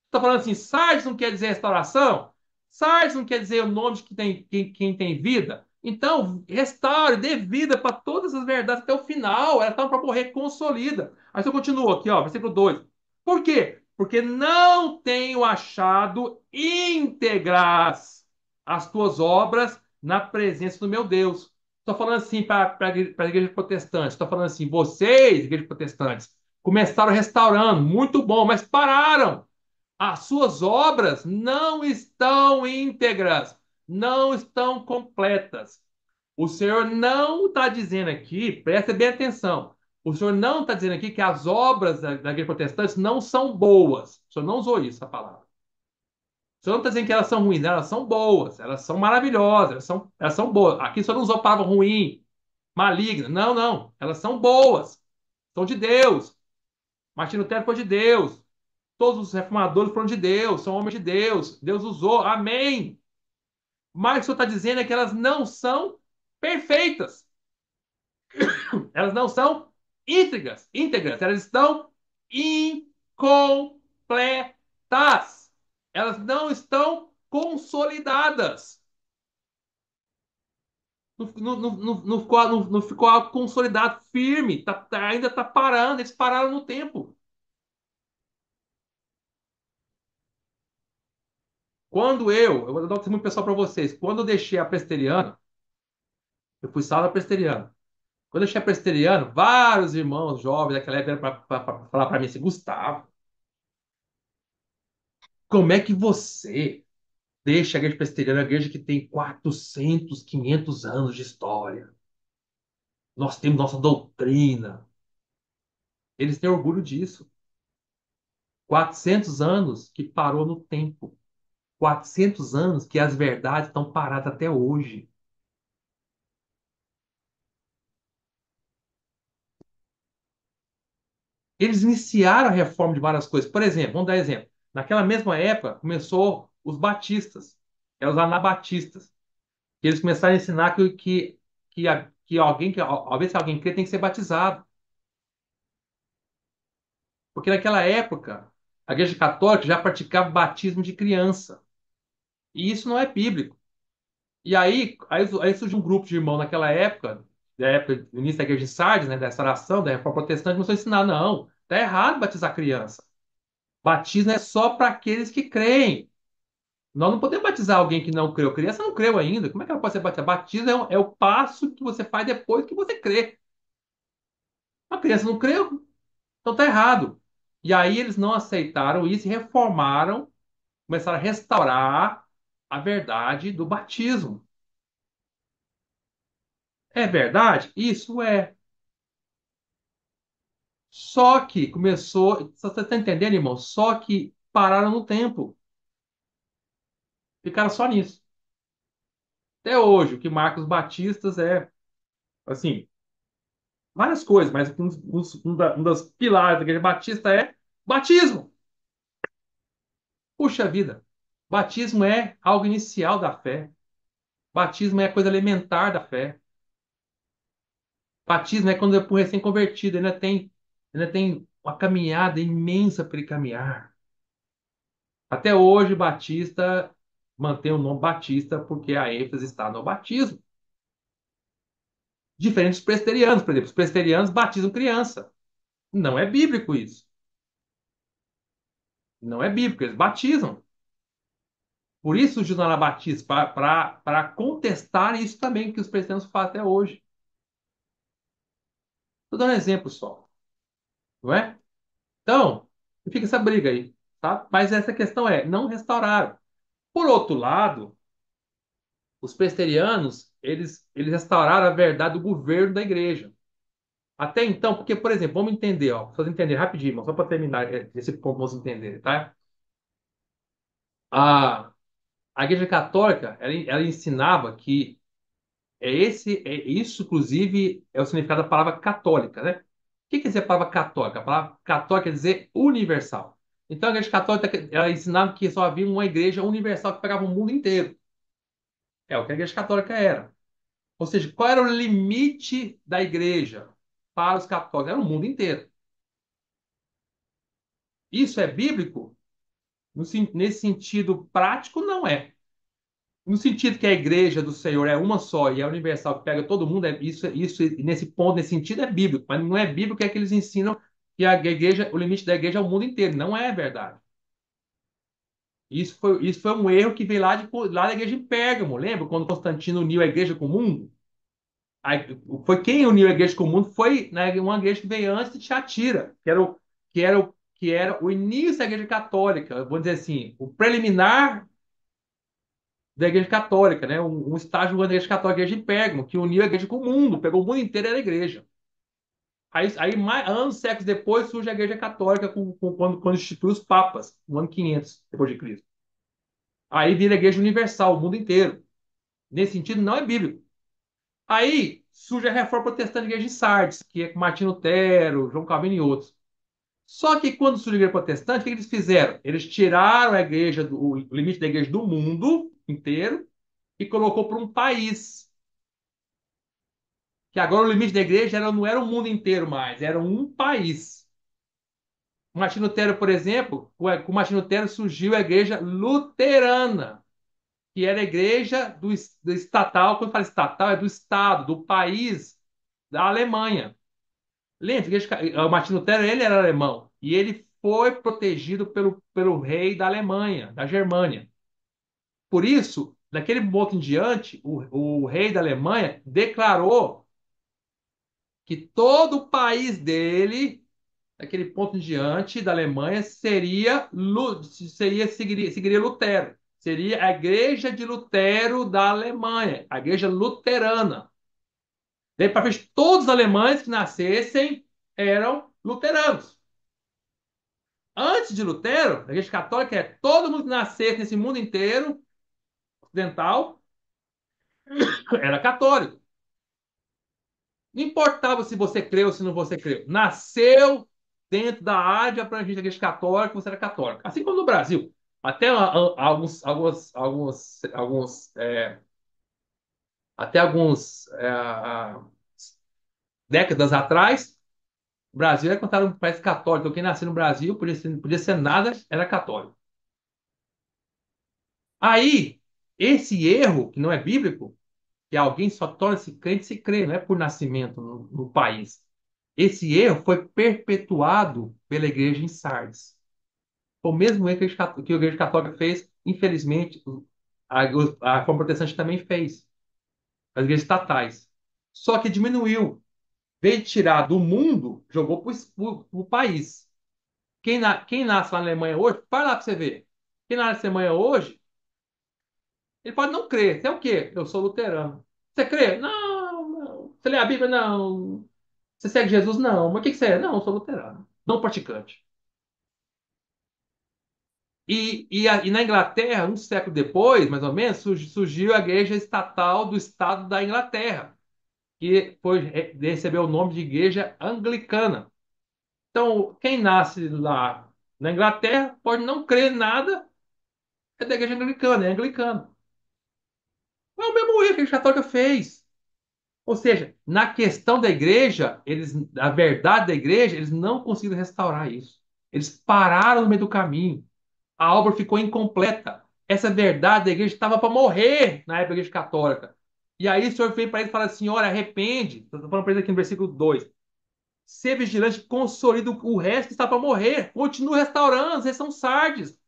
Está falando assim, Sardes não quer dizer restauração? Sardes não quer dizer o nome de quem tem vida? Então, restaure, dê vida para todas as verdades até o final. Elas estão para morrer consolida. Aí você continua aqui, ó, versículo 2. Por quê? Porque não tenho achado íntegras as tuas obras na presença do meu Deus. Estou falando assim para a igreja protestante. Estou falando assim, vocês, igreja protestantes, começaram restaurando, muito bom, mas pararam. As suas obras não estão íntegras, não estão completas. O Senhor não está dizendo aqui, presta bem atenção. O Senhor não está dizendo aqui que as obras da igreja protestante não são boas. O Senhor não usou isso, essa palavra. O Senhor não está dizendo que elas são ruins, elas são boas, elas são maravilhosas, elas são boas. Aqui o Senhor não usou a palavra ruim, maligna. Não, não. Elas são boas. São de Deus. Martinho Lutero foi de Deus. Todos os reformadores foram de Deus, são homens de Deus. Deus usou, amém. Mas o que o Senhor está dizendo é que elas não são perfeitas. Elas não são íntegras. Elas estão incompletas. Elas não estão consolidadas. Não ficou algo consolidado, firme. Ainda está parando. Eles pararam no tempo. Eu vou dar um testemunho pessoal para vocês. Quando eu deixei a presbiteriana, eu fui salvo presbiteriano. Quando eu cheguei presbiteriano, vários irmãos jovens daquela época vieram para falar para mim assim, Gustavo, como é que você deixa a igreja presbiteriana, a igreja que tem 400, 500 anos de história? Nós temos nossa doutrina. Eles têm orgulho disso. 400 anos que parou no tempo. 400 anos que as verdades estão paradas até hoje. Eles iniciaram a reforma de várias coisas. Por exemplo, vamos dar exemplo. Naquela mesma época, começou os batistas, eram os anabatistas. Que eles começaram a ensinar que alguém, ao ver se alguém crê, tem que ser batizado. Porque naquela época, a Igreja Católica já praticava batismo de criança. E isso não é bíblico. E aí surgiu um grupo de irmãos naquela época, da época do início da Igreja de Sardes, né, da restauração, da Reforma Protestante, começou a ensinar, não, tá errado batizar criança. Batismo é só para aqueles que creem. Nós não podemos batizar alguém que não creu. A criança não creu ainda. Como é que ela pode ser batizada? Batismo é o passo que você faz depois que você crê. A criança não creu, então tá errado. E aí eles não aceitaram isso e reformaram, começaram a restaurar a verdade do batismo. É verdade? Isso é. Só que começou. Você está entendendo, irmão? Só que pararam no tempo. Ficaram só nisso. Até hoje, o que marca os batistas é, assim, várias coisas, mas um das pilares da igreja batista é batismo. Puxa vida. Batismo é algo inicial da fé. Batismo é a coisa elementar da fé. Batismo é quando é por recém-convertido, ainda tem uma caminhada imensa para ele caminhar. Até hoje, Batista mantém o nome Batista porque a ênfase está no batismo. Diferente dos presbiterianos, por exemplo. Os presbiterianos batizam criança. Não é bíblico isso. Não é bíblico, eles batizam. Por isso surgiu na Batista, para contestar isso também que os presbiterianos fazem até hoje. Estou dando um exemplo só. não é? Então, fica essa briga aí, tá? Mas essa questão é, não restauraram. Por outro lado, os presbiterianos, eles restauraram a verdade do governo da igreja. Até então, porque, por exemplo, vamos entender, ó, pra vocês entenderem rapidinho, irmão, só para terminar esse ponto, vamos entender, tá? A, a Igreja Católica, ela ensinava que isso, inclusive, é o significado da palavra católica, né? O que quer dizer a palavra católica? A palavra católica quer dizer universal. Então, a Igreja Católica, ela ensinava que só havia uma igreja universal que pegava o mundo inteiro. É o que a Igreja Católica era. Ou seja, qual era o limite da igreja para os católicos? Era o mundo inteiro. Isso é bíblico? Nesse sentido prático, não é. No sentido que a igreja do Senhor é uma só e é universal, que pega todo mundo, isso nesse ponto, nesse sentido, é bíblico. Mas não é bíblico é que eles ensinam que a igreja, o limite da igreja é o mundo inteiro. Não é verdade. Isso foi um erro que veio lá da igreja de Pérgamo. Lembra quando Constantino uniu a igreja com o mundo? Foi quem uniu a igreja com o mundo foi, né, uma igreja que veio antes de Tiatira, que era o início da igreja católica, vou dizer assim, o preliminar da igreja católica, né, um estágio da igreja católica, a igreja de Pérgamo, que uniu a igreja com o mundo, pegou o mundo inteiro era a igreja. Aí anos, séculos depois, surge a igreja católica quando institui os papas, no ano 500 depois de Cristo. Aí vira a igreja universal, o mundo inteiro. Nesse sentido, não é bíblico. Aí surge a reforma protestante da igreja de Sardes, que é com Martinho Lutero, João Calvino e outros. Só que quando surgiu a igreja protestante, o que eles fizeram? Eles tiraram a igreja, o limite da igreja do mundo inteiro e colocou para um país. Que agora o limite da igreja não era o mundo inteiro mais, era um país. Com Martinho Lutero, por exemplo, com Martinho Lutero surgiu a igreja luterana, que era a igreja do estatal, quando fala estatal, é do Estado, do país da Alemanha. Lembra que o Martin Lutero ele era alemão e ele foi protegido pelo rei da Alemanha, da Germânia. Por isso, naquele ponto em diante, o rei da Alemanha declarou que todo o país dele, daquele ponto em diante, da Alemanha, seguiria Lutero. Seria a igreja de Lutero da Alemanha, a igreja luterana. Daí para frente, todos os alemães que nascessem eram luteranos. Antes de Lutero, a igreja católica é todo mundo que nascesse nesse mundo inteiro, ocidental, era católico. Não importava se você creu ou se não você creu. Nasceu dentro da área de abrangência da igreja católica, você era católico. Assim como no Brasil. Até algumas décadas atrás, o Brasil era considerado um país católico. Então, quem nasceu no Brasil podia ser nada, era católico. Aí, esse erro, que não é bíblico, que alguém só torna-se crente se crê, não é por nascimento no país. Esse erro foi perpetuado pela igreja em Sardes. Foi o mesmo erro que a igreja católica fez, infelizmente, a, a reforma protestante também fez, as igrejas estatais. Só que diminuiu. Veio de tirar do mundo, jogou para o país. Quem nasce lá na Alemanha hoje, vai lá para você ver. Quem nasce na Alemanha hoje, ele pode não crer. Você é o quê? Eu sou luterano. Você crê? Não, não. Você lê a Bíblia? Não. Você segue Jesus? Não. Mas o que você é? Não, eu sou luterano. Não praticante. E na Inglaterra, um século depois, mais ou menos, surgiu a igreja estatal do Estado da Inglaterra, que recebeu o nome de Igreja Anglicana. Então, quem nasce lá na Inglaterra pode não crer em nada, é da Igreja Anglicana, é anglicano. É o mesmo erro que a Igreja Católica fez. Ou seja, na questão da igreja, a verdade da igreja, eles não conseguiram restaurar isso. Eles pararam no meio do caminho. A obra ficou incompleta. Essa verdade da igreja estava para morrer na época da igreja católica. E aí o Senhor veio para ele e fala assim: olha, arrepende. Estou falando para ele aqui no versículo 2. Ser vigilante, consolida o resto que está para morrer. Continue restaurando, vocês são sardes.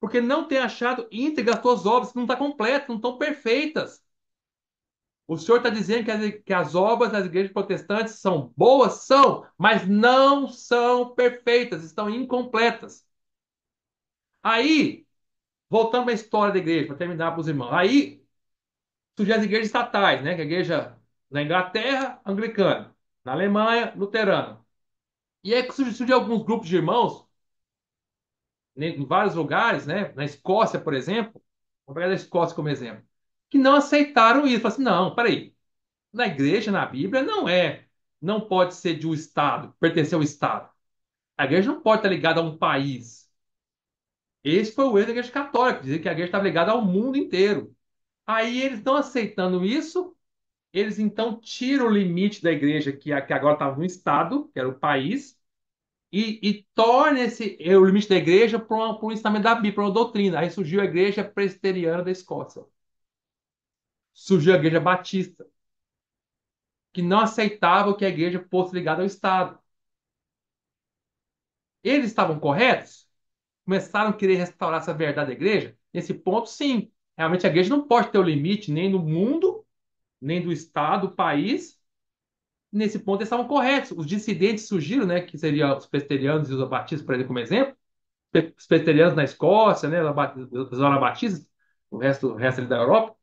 Porque não tem achado íntegra as tuas obras, que não estão completas, não estão perfeitas. O senhor está dizendo que as obras das igrejas protestantes são boas? São, mas não são perfeitas, estão incompletas. Aí, voltando à história da igreja, para terminar para os irmãos. Aí surgiram as igrejas estatais, né? Que é a igreja na Inglaterra, anglicana. Na Alemanha, luterana. E aí surgiu alguns grupos de irmãos, né, em vários lugares, né? Na Escócia, por exemplo. Vamos pegar a Escócia como exemplo. Que não aceitaram isso. Falaram assim, não, peraí. Na igreja, na Bíblia, não pode ser de um Estado, pertencer ao Estado. A igreja não pode estar ligada a um país. Esse foi o erro da igreja católica, dizer que a igreja estava ligada ao mundo inteiro. Aí eles não aceitando isso, eles então tiram o limite da igreja, que agora estava no Estado, que era o país, e torna o limite da igreja para um ensinamento da Bíblia, para uma doutrina. Aí surgiu a igreja presbiteriana da Escócia. Surgiu a igreja batista, que não aceitava que a igreja fosse ligada ao Estado. Eles estavam corretos? Começaram a querer restaurar essa verdade da igreja? Nesse ponto, sim. Realmente a igreja não pode ter o limite nem no mundo, nem do Estado, do país. Nesse ponto, eles estavam corretos. Os dissidentes surgiram, né, que seriam os presbiterianos e os batistas, por exemplo, como exemplo. Os presbiterianos na Escócia, né, os anabatistas, o resto ali da Europa,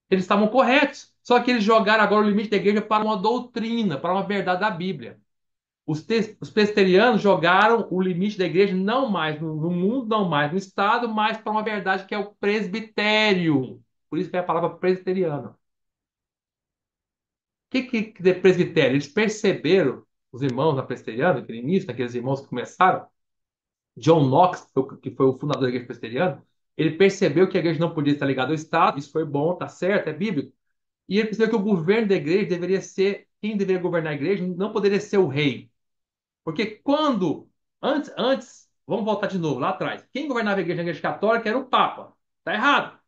eles estavam corretos. Só que eles jogaram agora o limite da igreja para uma doutrina, para uma verdade da Bíblia. Os presbiterianos jogaram o limite da igreja não mais no mundo, não mais no Estado, mas para uma verdade que é o presbitério. Por isso que é a palavra presbiteriano. O que é presbitério? Eles perceberam, os irmãos da presbiteriana, aquele início, aqueles irmãos que começaram, John Knox, que foi o fundador da igreja presbiteriana, ele percebeu que a igreja não podia estar ligada ao Estado, isso foi bom, tá certo, é bíblico. E ele percebeu que o governo da igreja deveria ser, quem deveria governar a igreja não poderia ser o rei. Porque vamos voltar de novo lá atrás. Quem governava a igreja católica era o Papa. Tá errado.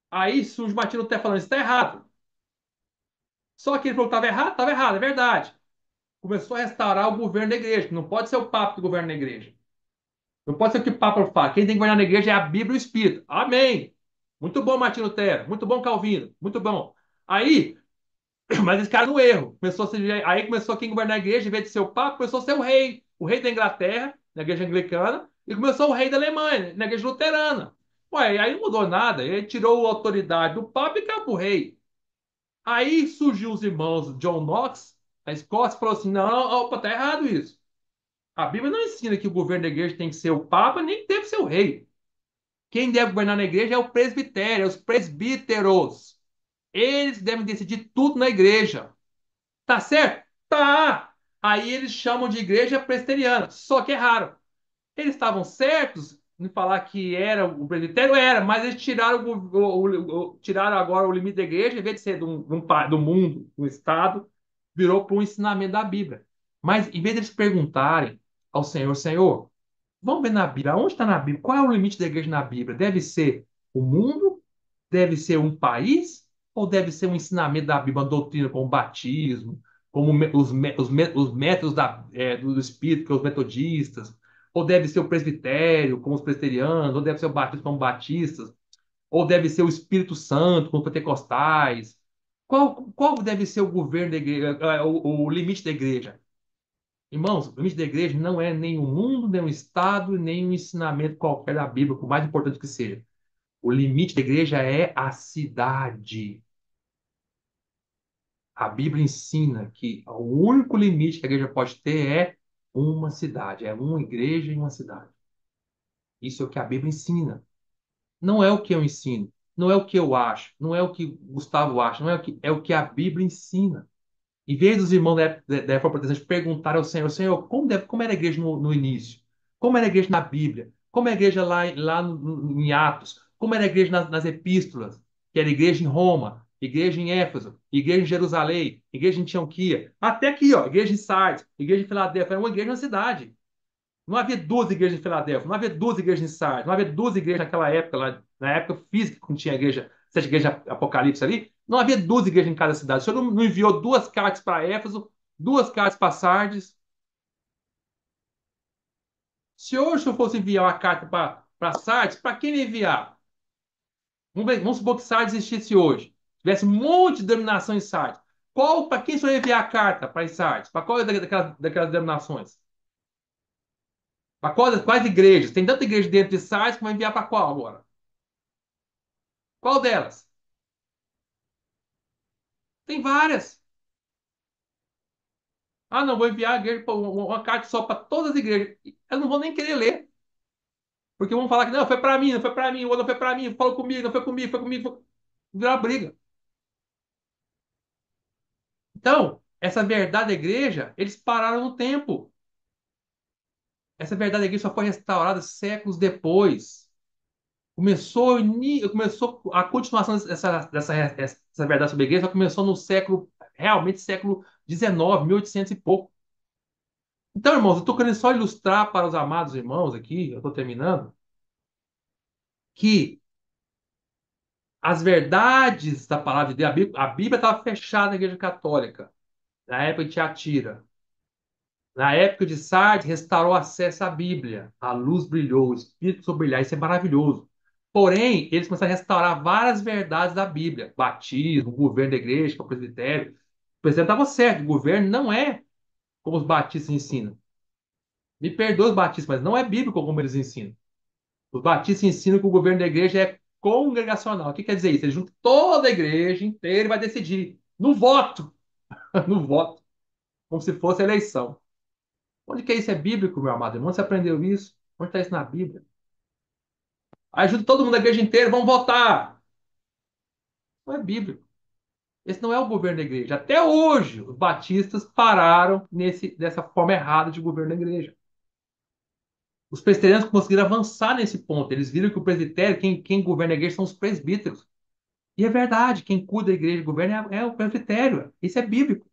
Aí surge Martinho Lutero falando, isso tá errado. Só que ele falou que estava errado, é verdade. Começou a restaurar o governo da igreja, que não pode ser o Papa que governa a igreja. Não pode ser o que o Papa fala. Quem tem que governar na igreja é a Bíblia e o Espírito. Amém. Muito bom, Martinho Lutero. Muito bom, Calvino. Muito bom. Aí, mas esse cara no erro. Aí começou quem governar a igreja, em vez de ser o Papa, começou a ser o rei da Inglaterra, na igreja anglicana, e começou o rei da Alemanha, na igreja luterana. Ué, aí não mudou nada. Ele tirou a autoridade do Papa e caiu pro rei. Aí surgiu os irmãos John Knox, da Escócia, e falou assim: não, opa, tá errado isso. A Bíblia não ensina que o governo da igreja tem que ser o Papa, nem deve ser o rei. Quem deve governar na igreja é o presbitério, é os presbíteros. Eles devem decidir tudo na igreja. Tá certo? Tá! Aí eles chamam de igreja presbiteriana, só que é raro. Eles estavam certos em falar que era o presbitério? Era, mas eles tiraram, tiraram agora o limite da igreja, em vez de ser do mundo, do Estado, virou para o ensinamento da Bíblia. Mas em vez de eles perguntarem ao Senhor, Senhor, vamos ver na Bíblia, onde está na Bíblia? Qual é o limite da igreja na Bíblia? Deve ser o mundo? Deve ser um país? Ou deve ser um ensinamento da Bíblia, uma doutrina como o batismo, como os métodos do Espírito, que são os metodistas? Ou deve ser o presbitério, como os presbiterianos? Ou deve ser o batismo, como batistas? Ou deve ser o Espírito Santo, como os pentecostais? Qual deve ser o governo da igreja, o limite da igreja? Irmãos, o limite da igreja não é nem o mundo, nem o Estado, nem um ensinamento qualquer da Bíblia, por mais importante que seja. O limite da igreja é a cidade. A Bíblia ensina que o único limite que a igreja pode ter é uma cidade, é uma igreja em uma cidade. Isso é o que a Bíblia ensina. Não é o que eu ensino, não é o que eu acho, não é o que Gustavo acha, não é o que a Bíblia ensina. Em vez dos irmãos da Reforma Protestante perguntarem ao Senhor, Senhor, como era a igreja no início? Como era a igreja na Bíblia? Como era a igreja lá em Atos? Como era a igreja nas epístolas? Que era a igreja em Roma, igreja em Éfeso, igreja em Jerusalém, igreja em Antioquia. Até aqui, ó, igreja em Sardes, igreja em Filadélfia. Era uma igreja na cidade. Não havia duas igrejas em Filadélfia, não havia duas igrejas em Sardes, não havia duas igrejas naquela época, lá, na época física, quando tinha a igreja, sete igrejas Apocalipse ali, não havia duas igrejas em cada cidade. O Senhor não enviou duas cartas para Éfeso, duas cartas para Sardes. Se hoje o Senhor fosse enviar uma carta para Sardes, para quem ele enviar? Vamos supor que Sardes existisse hoje. tivesse um monte de denominação em Sardes, para quem só enviar a carta para Sardes? Para qual daquelas denominações? Para quais igrejas? Tem tanta igreja dentro de Sardes que vai enviar para qual agora? Qual delas? Tem várias. Ah, não, vou enviar a igreja, uma carta só para todas as igrejas. Eu não vou nem querer ler. Porque vão falar que não, foi para mim, não foi para mim, o outro não foi para mim, falou comigo, não foi comigo, foi comigo. Virar briga. Então, essa verdade da igreja, eles pararam no tempo. Essa verdade da igreja só foi restaurada séculos depois. Começou a continuação dessa verdade sobre a igreja, só começou no século, realmente século XIX, 1800 e pouco. Então, irmãos, eu estou querendo só ilustrar para os amados irmãos aqui, eu estou terminando, que as verdades da palavra de Deus, a Bíblia estava fechada na igreja católica, na época de Tiatira. Na época de Sardes, restaurou acesso à Bíblia. A luz brilhou, o Espírito começou a brilhar. Isso é maravilhoso. Porém, eles começaram a restaurar várias verdades da Bíblia. Batismo, o governo da igreja, que é o presbitério. O presbitério estava certo, o governo não é como os batistas ensinam. Me perdoe os batistas, mas não é bíblico como eles ensinam. Os batistas ensinam que o governo da igreja é congregacional. O que quer dizer isso? Ele junta toda a igreja inteira e vai decidir. No voto. No voto. Como se fosse eleição. Onde que isso é bíblico, meu amado irmão? Onde você aprendeu isso? Onde está isso na Bíblia? Ajuda todo mundo da igreja inteira, vamos votar. Não é bíblico. Esse não é o governo da igreja. Até hoje, os batistas pararam dessa forma errada de governo da igreja. Os presbiterianos conseguiram avançar nesse ponto. Eles viram que o presbitério, quem governa a igreja são os presbíteros. E é verdade, quem cuida da igreja e governa é o presbitério. Isso é bíblico.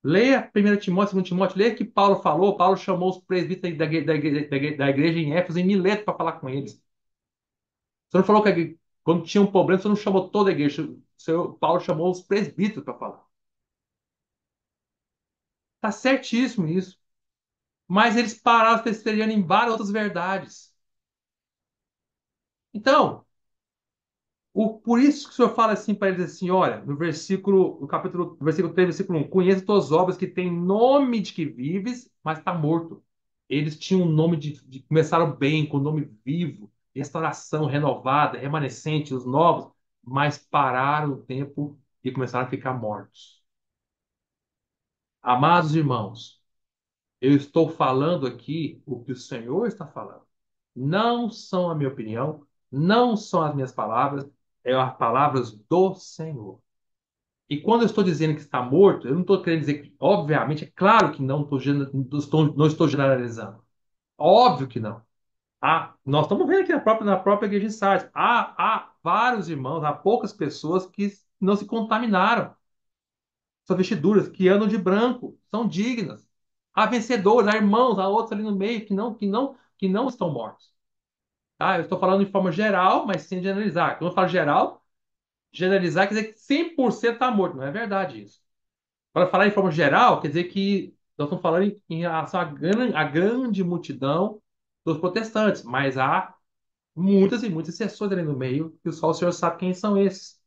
Leia 1 Timóteo, 2 Timóteo, leia que Paulo falou. Paulo chamou os presbíteros da igreja em Éfeso em Mileto para falar com eles. Você não falou que quando tinha um problema, você não chamou toda a igreja. Paulo chamou os presbíteros para falar. Tá certíssimo isso. Mas eles pararam presbiteriano em várias outras verdades. Então, por isso que o Senhor fala assim para eles assim, olha, no versículo 3, versículo 1, conheço tuas obras que têm nome de que vives, mas está morto. Eles tinham um nome começaram bem, com nome vivo, restauração renovada, remanescente, os novos, mas pararam o tempo e começaram a ficar mortos. Amados irmãos, eu estou falando aqui o que o Senhor está falando. Não são a minha opinião, não são as minhas palavras, é as palavras do Senhor. E quando eu estou dizendo que está morto, eu não estou querendo dizer que, obviamente, é claro que não estou generalizando. Óbvio que não. Nós estamos vendo aqui na própria igreja de Sardes. Há vários irmãos, há poucas pessoas que não se contaminaram. São vestiduras que andam de branco, são dignas. Há vencedores, há irmãos, há outros ali no meio que não estão mortos. Tá? Eu estou falando de forma geral, mas sem generalizar. Quando eu falo geral, generalizar quer dizer que 100% está morto. Não é verdade isso. Para falar em forma geral, quer dizer que nós estamos falando em relação à grande multidão dos protestantes, mas há muitas e muitas exceções ali no meio, que só o senhor sabe quem são esses.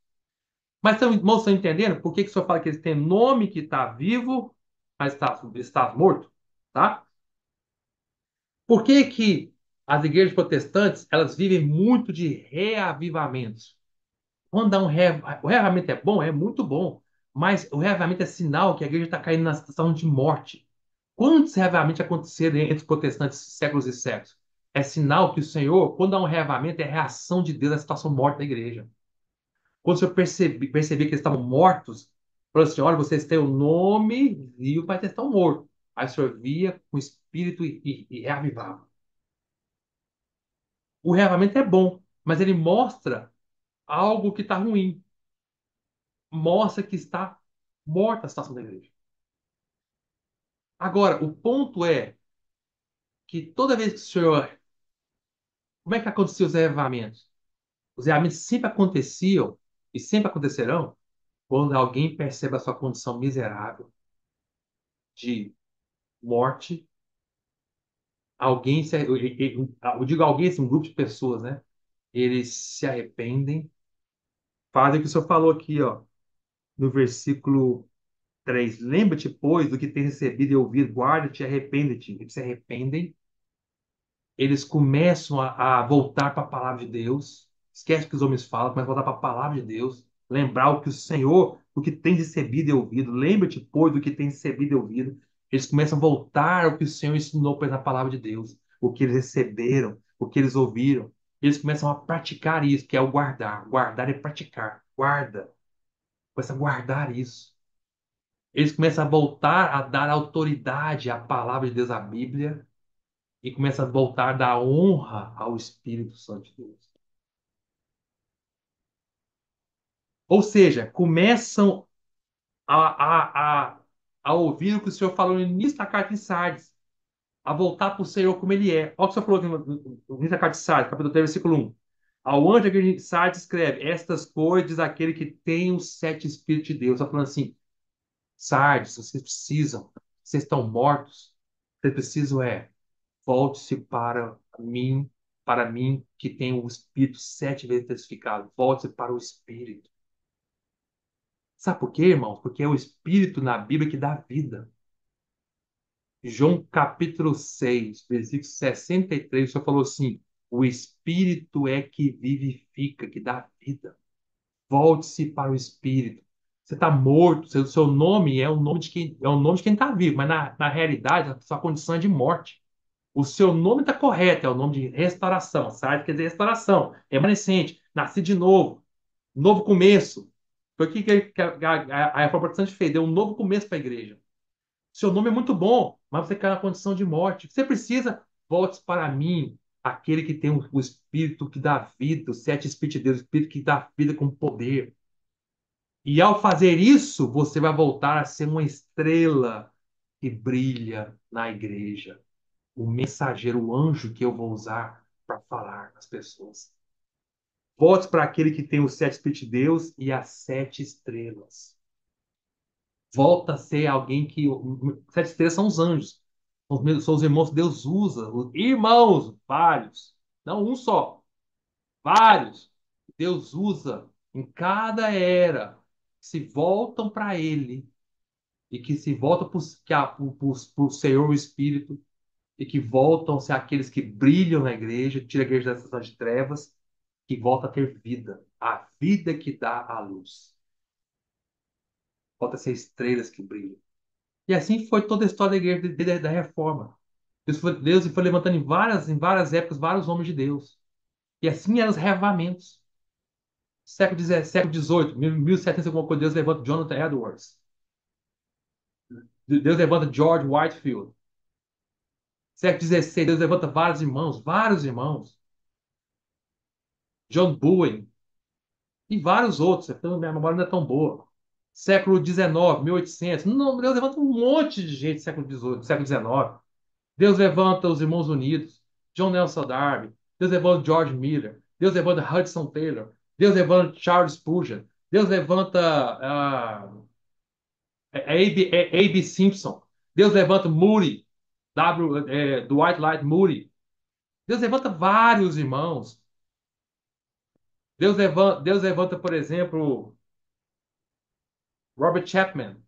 Mas irmãos, estão entendendo por que o senhor fala que eles têm nome que está vivo, mas está morto? Tá? Por que que as igrejas protestantes elas vivem muito de reavivamentos? Quando dá o reavivamento é bom, é muito bom, mas o reavivamento é sinal que a igreja está caindo na situação de morte. Quantos reavivamentos aconteceram entre os protestantes séculos e séculos? É sinal que o Senhor, quando há um reavivamento, é a reação de Deus à situação morta da igreja. Quando o Senhor perceber que eles estavam mortos, falou assim: olha, vocês têm o nome vivo, mas eles estão mortos. Aí o Senhor via com o espírito e reavivava. O reavivamento é bom, mas ele mostra algo que está ruim. Mostra que está morta a situação da igreja. Agora, o ponto é que toda vez que o Senhor. Como é que aconteciam os reavivamentos? Os reavivamentos sempre aconteciam e sempre acontecerão quando alguém percebe a sua condição miserável de morte. Eu digo alguém, assim, um grupo de pessoas, né? Eles se arrependem Fazem o que o Senhor falou aqui, ó, no versículo 3. Lembra-te, pois, do que tens recebido e ouvido, guarda-te e arrepende-te. Eles se arrependem, eles começam a voltar para a palavra de Deus. Esquece o que os homens falam, começa a voltar para a palavra de Deus. Lembrar o que o Senhor, o que tem recebido e ouvido. Lembra-te, pois, do que tem recebido e ouvido. Eles começam a voltar ao que o Senhor ensinou para eles na palavra de Deus. O que eles receberam, o que eles ouviram. Eles começam a praticar isso, que é o guardar. Guardar é praticar. Guarda. Começa a guardar isso. Eles começam a voltar a dar autoridade à palavra de Deus, à Bíblia, e começa a voltar a dar honra ao Espírito Santo de Deus. Ou seja, começam a, a, a, a ouvir o que o Senhor falou no início da carta de Sardes, a voltar para o Senhor como ele é. Olha o que o Senhor falou no início da carta de Sardes, capítulo 3, versículo 1. Ao anjo da igreja de Sardes escreve, estas coisas diz aquele que tem os sete Espíritos de Deus. Está falando assim, Sardes, vocês precisam, vocês estão mortos, vocês precisam volte-se para mim que tem o Espírito sete vezes testificado. Volte-se para o Espírito. Sabe por quê, irmãos? Porque é o Espírito na Bíblia que dá vida. João capítulo 6, versículo 63, o Senhor falou assim: o Espírito é que vivifica, que dá vida. Volte-se para o Espírito. Você está morto, seu nome é o nome de quem está vivo, mas na realidade a sua condição é de morte. O seu nome está correto, é o nome de restauração. Sai quer dizer restauração, remanescente, nasci de novo, novo começo. Foi o que a reforma protestante fez, deu um novo começo para a igreja. Seu nome é muito bom, mas você cai na condição de morte. Você precisa, volte para mim, aquele que tem o Espírito que dá vida, os sete Espíritos de Deus, o Espírito que dá vida com poder. E ao fazer isso, você vai voltar a ser uma estrela que brilha na igreja, o mensageiro, o anjo que eu vou usar para falar com as pessoas. Volte para aquele que tem os sete Espíritos de Deus e as sete estrelas. Volta a ser alguém que. Sete estrelas são os anjos. São os irmãos que Deus usa. Os irmãos, vários. Não um só. Vários. Deus usa em cada era. Se voltam para Ele. E que se voltam para o Senhor, o Espírito. E que voltam a ser aqueles que brilham na igreja, tira a igreja dessas de trevas, que volta a ter vida. A vida que dá a luz. Volta a ser estrelas que brilham. E assim foi toda a história da igreja desde da reforma. Deus foi levantando em várias épocas vários homens de Deus. E assim eram os revivamentos. Século XVIII, 1700 alguma coisa, Deus levanta Jonathan Edwards. Deus levanta George Whitefield. Século XVI, Deus levanta vários irmãos, vários irmãos. John Bowen e vários outros. Minha memória não é tão boa. Século XIX, 1800. Não, Deus levanta um monte de gente século XVIII, século XIX. Deus levanta os Irmãos Unidos, John Nelson Darby. Deus levanta George Miller. Deus levanta Hudson Taylor. Deus levanta Charles Spurgeon. Deus levanta A.B. Simpson. Deus levanta Moody, Dwight Light Moody. Deus levanta vários irmãos. Deus levanta, por exemplo, Robert Chapman.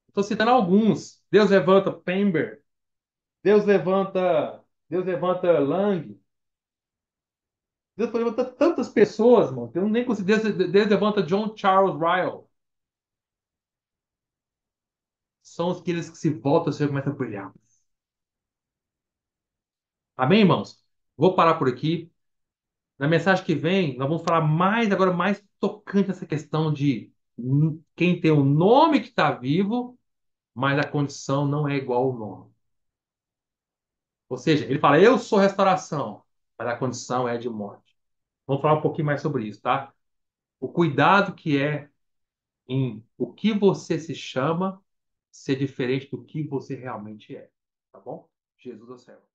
Estou citando alguns. Deus levanta Pember. Deus levanta Lang. Deus levanta tantas pessoas, mano. Eu nem consigo. Deus levanta John Charles Ryle. São aqueles que se voltam, e começam a brilhar. Amém, irmãos? Vou parar por aqui. Na mensagem que vem, nós vamos falar mais, agora mais tocante essa questão de quem tem o nome que está vivo, mas a condição não é igual ao nome. Ou seja, ele fala, eu sou restauração, mas a condição é de morte. Vamos falar um pouquinho mais sobre isso, tá? O cuidado que é em o que você se chama ser diferente do que você realmente é. Tá bom? Jesus é o céu.